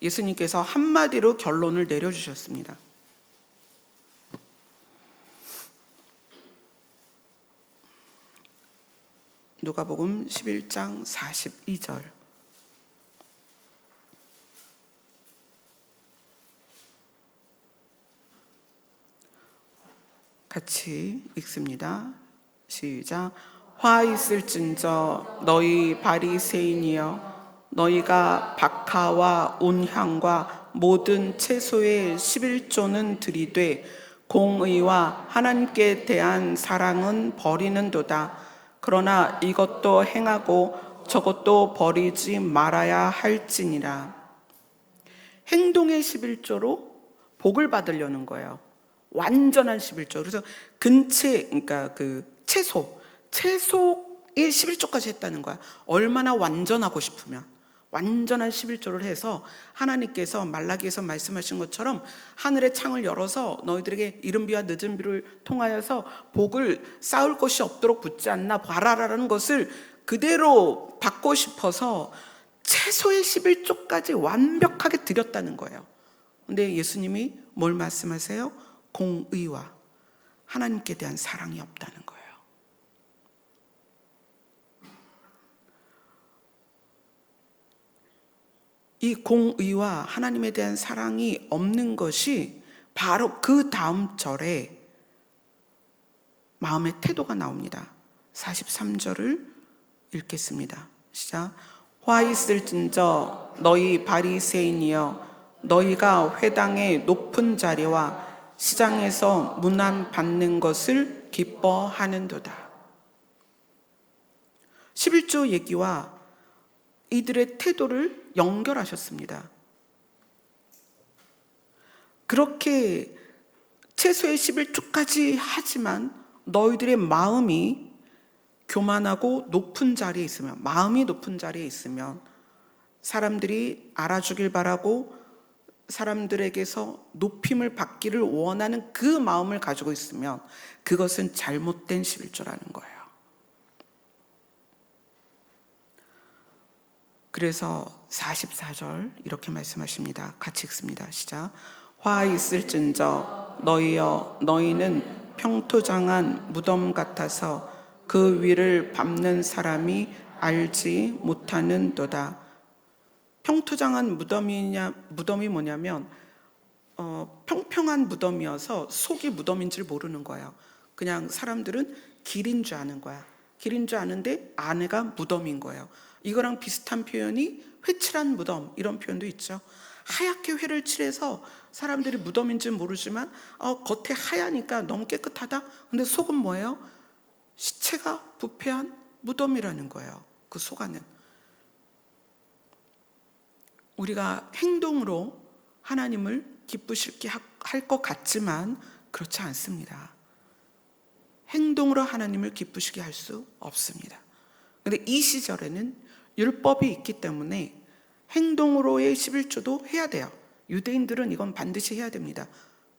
예수님께서 한마디로 결론을 내려주셨습니다. 누가복음 11장 42절. 같이 읽습니다. 시작. 화 있을진저 너희 바리새인이여, 너희가 박하와 온향과 모든 채소의 11조는 들이되 공의와 하나님께 대한 사랑은 버리는도다. 그러나 이것도 행하고 저것도 버리지 말아야 할지니라. 행동의 11조로 복을 받으려는 거예요. 완전한 11조. 그래서 그러니까 그 채소의 11조까지 했다는 거야. 얼마나 완전하고 싶으면 완전한 11조를 해서 하나님께서 말라기에서 말씀하신 것처럼 하늘의 창을 열어서 너희들에게 이른 비와 늦은 비를 통하여서 복을 쌓을 것이 없도록 붙지 않나 봐라라는 것을 그대로 받고 싶어서 채소의 11조까지 완벽하게 드렸다는 거예요. 근데 예수님이 뭘 말씀하세요? 공의와 하나님께 대한 사랑이 없다는 거예요. 이 공의와 하나님에 대한 사랑이 없는 것이 바로 그 다음 절에 마음의 태도가 나옵니다. 43절을 읽겠습니다. 시작. 화 있을진저 너희 바리새인이여, 너희가 회당의 높은 자리와 시장에서 문안 받는 것을 기뻐하는도다. 11조 얘기와 이들의 태도를 연결하셨습니다. 그렇게 채소의 11조까지 하지만 너희들의 마음이 교만하고 높은 자리에 있으면, 마음이 높은 자리에 있으면 사람들이 알아주길 바라고 사람들에게서 높임을 받기를 원하는 그 마음을 가지고 있으면 그것은 잘못된 11조라는 거예요. 그래서 44절 이렇게 말씀하십니다. 같이 읽습니다. 시작. 화 있을진저 너희여, 너희는 평토장한 무덤 같아서 그 위를 밟는 사람이 알지 못하는도다. 평토장한 무덤이 뭐냐면 평평한 무덤이어서 속이 무덤인 줄 모르는 거예요. 그냥 사람들은 길인 줄 아는 거야. 길인 줄 아는데 안에가 무덤인 거예요. 이거랑 비슷한 표현이 회칠한 무덤, 이런 표현도 있죠. 하얗게 회를 칠해서 사람들이 무덤인 줄 모르지만 겉에 하얘니까 너무 깨끗하다. 근데 속은 뭐예요? 시체가 부패한 무덤이라는 거예요. 그 속 안은. 우리가 행동으로 하나님을 기쁘시게 할 것 같지만 그렇지 않습니다. 행동으로 하나님을 기쁘시게 할 수 없습니다. 그런데 이 시절에는 율법이 있기 때문에 행동으로의 11조도 해야 돼요. 유대인들은 이건 반드시 해야 됩니다.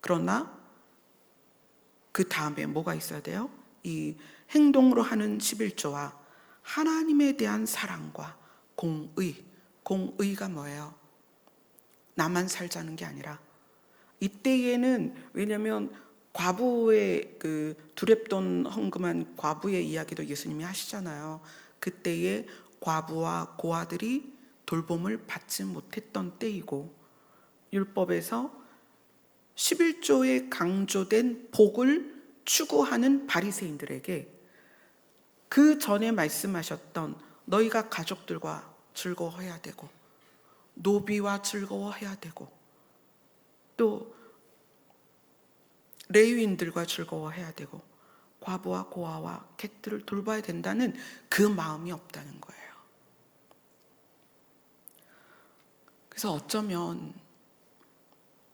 그러나 그 다음에 뭐가 있어야 돼요? 이 행동으로 하는 11조와 하나님에 대한 사랑과 공의가 뭐예요? 나만 살자는 게 아니라, 이때에는 왜냐하면 과부의 그 두렙돈 헌금한 과부의 이야기도 예수님이 하시잖아요. 그때에 과부와 고아들이 돌봄을 받지 못했던 때이고, 율법에서 11조에 강조된 복을 추구하는 바리새인들에게 그 전에 말씀하셨던 너희가 가족들과 즐거워해야 되고 노비와 즐거워해야 되고 또 레위인들과 즐거워해야 되고 과부와 고아와 객들을 돌봐야 된다는 그 마음이 없다는 거예요. 그래서 어쩌면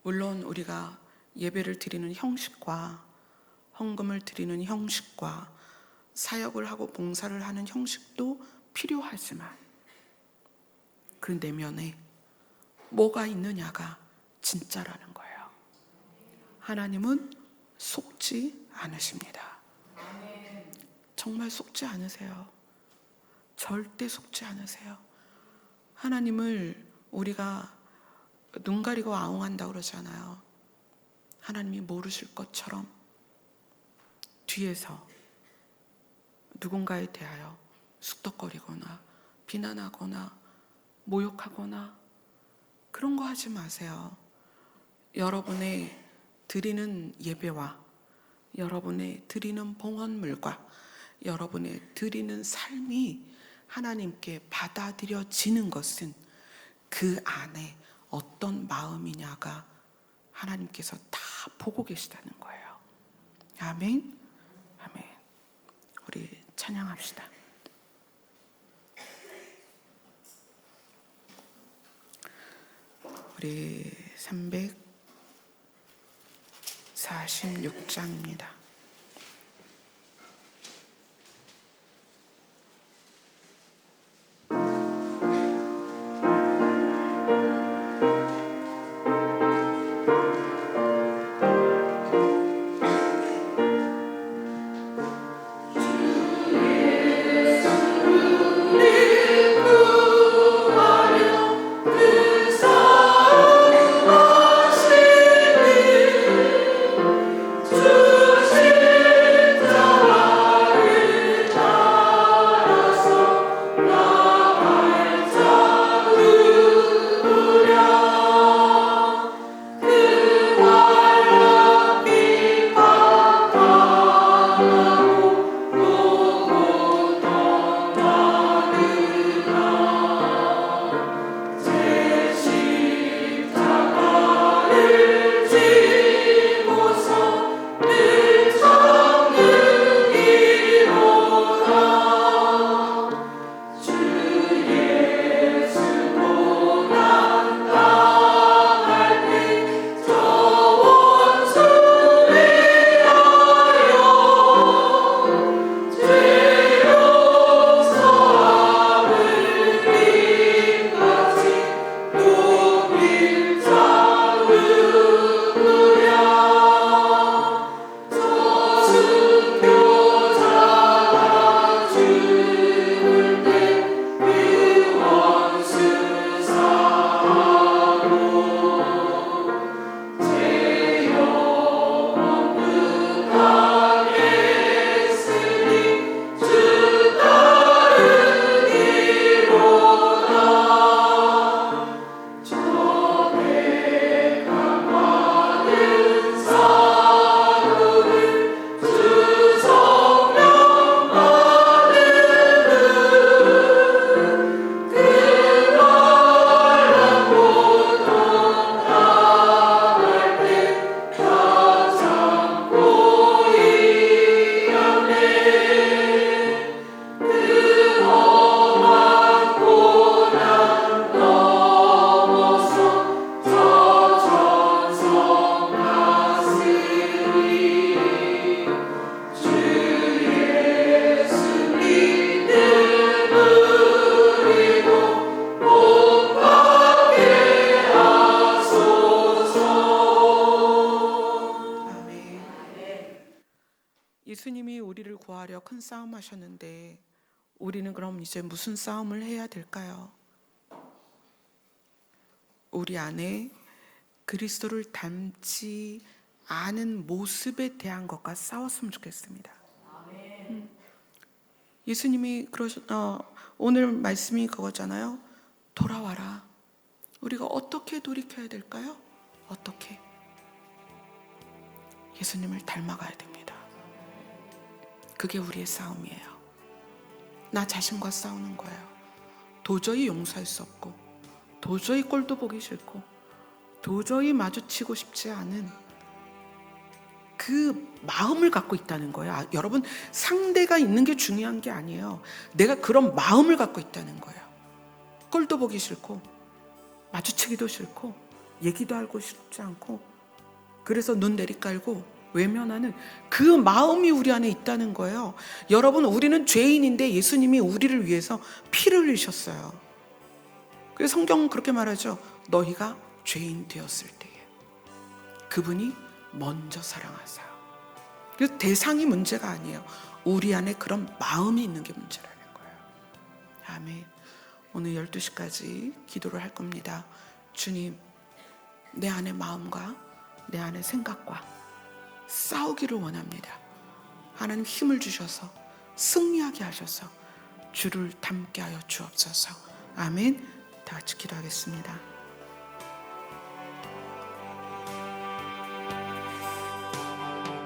물론 우리가 예배를 드리는 형식과 헌금을 드리는 형식과 사역을 하고 봉사를 하는 형식도 필요하지만 그 내면에 뭐가 있느냐가 진짜라는 거예요. 하나님은 속지 않으십니다. 정말 속지 않으세요. 절대 속지 않으세요. 하나님을 우리가 눈 가리고 아웅한다고 그러잖아요. 하나님이 모르실 것처럼 뒤에서 누군가에 대하여 쑥덕거리거나 비난하거나 모욕하거나 그런 거 하지 마세요. 여러분의 드리는 예배와 여러분의 드리는 봉헌물과 여러분의 드리는 삶이 하나님께 받아들여지는 것은 그 안에 어떤 마음이냐가 하나님께서 다 보고 계시다는 거예요. 아멘. 아멘. 우리 찬양합시다. 우리 346장입니다. 주 구하려 큰 싸움 하셨는데 우리는 그럼 이제 무슨 싸움을 해야 될까요? 우리 안에 그리스도를 닮지 않은 모습에 대한 것과 싸웠으면 좋겠습니다. 예수님이 오늘 말씀이 그거잖아요. 돌아와라. 우리가 어떻게 돌이켜야 될까요? 어떻게? 예수님을 닮아가야 됩니다. 그게 우리의 싸움이에요. 나 자신과 싸우는 거예요. 도저히 용서할 수 없고, 도저히 꼴도 보기 싫고, 도저히 마주치고 싶지 않은 그 마음을 갖고 있다는 거예요. 여러분, 상대가 있는 게 중요한 게 아니에요. 내가 그런 마음을 갖고 있다는 거예요. 꼴도 보기 싫고, 마주치기도 싫고, 얘기도 하고 싶지 않고, 그래서 눈 내리깔고 외면하는 그 마음이 우리 안에 있다는 거예요. 여러분, 우리는 죄인인데 예수님이 우리를 위해서 피를 흘리셨어요. 그래서 성경은 그렇게 말하죠. 너희가 죄인 되었을 때에 그분이 먼저 사랑하세요. 그래서 대상이 문제가 아니에요. 우리 안에 그런 마음이 있는 게 문제라는 거예요. 아멘. 오늘 12시까지 기도를 할 겁니다. 주님, 내 안의 마음과 내 안의 생각과 싸우기를 원합니다. 하나님 힘을 주셔서 승리하게 하셔서 주를 닮게 하여 주옵소서. 아멘. 다 같이 기도하겠습니다.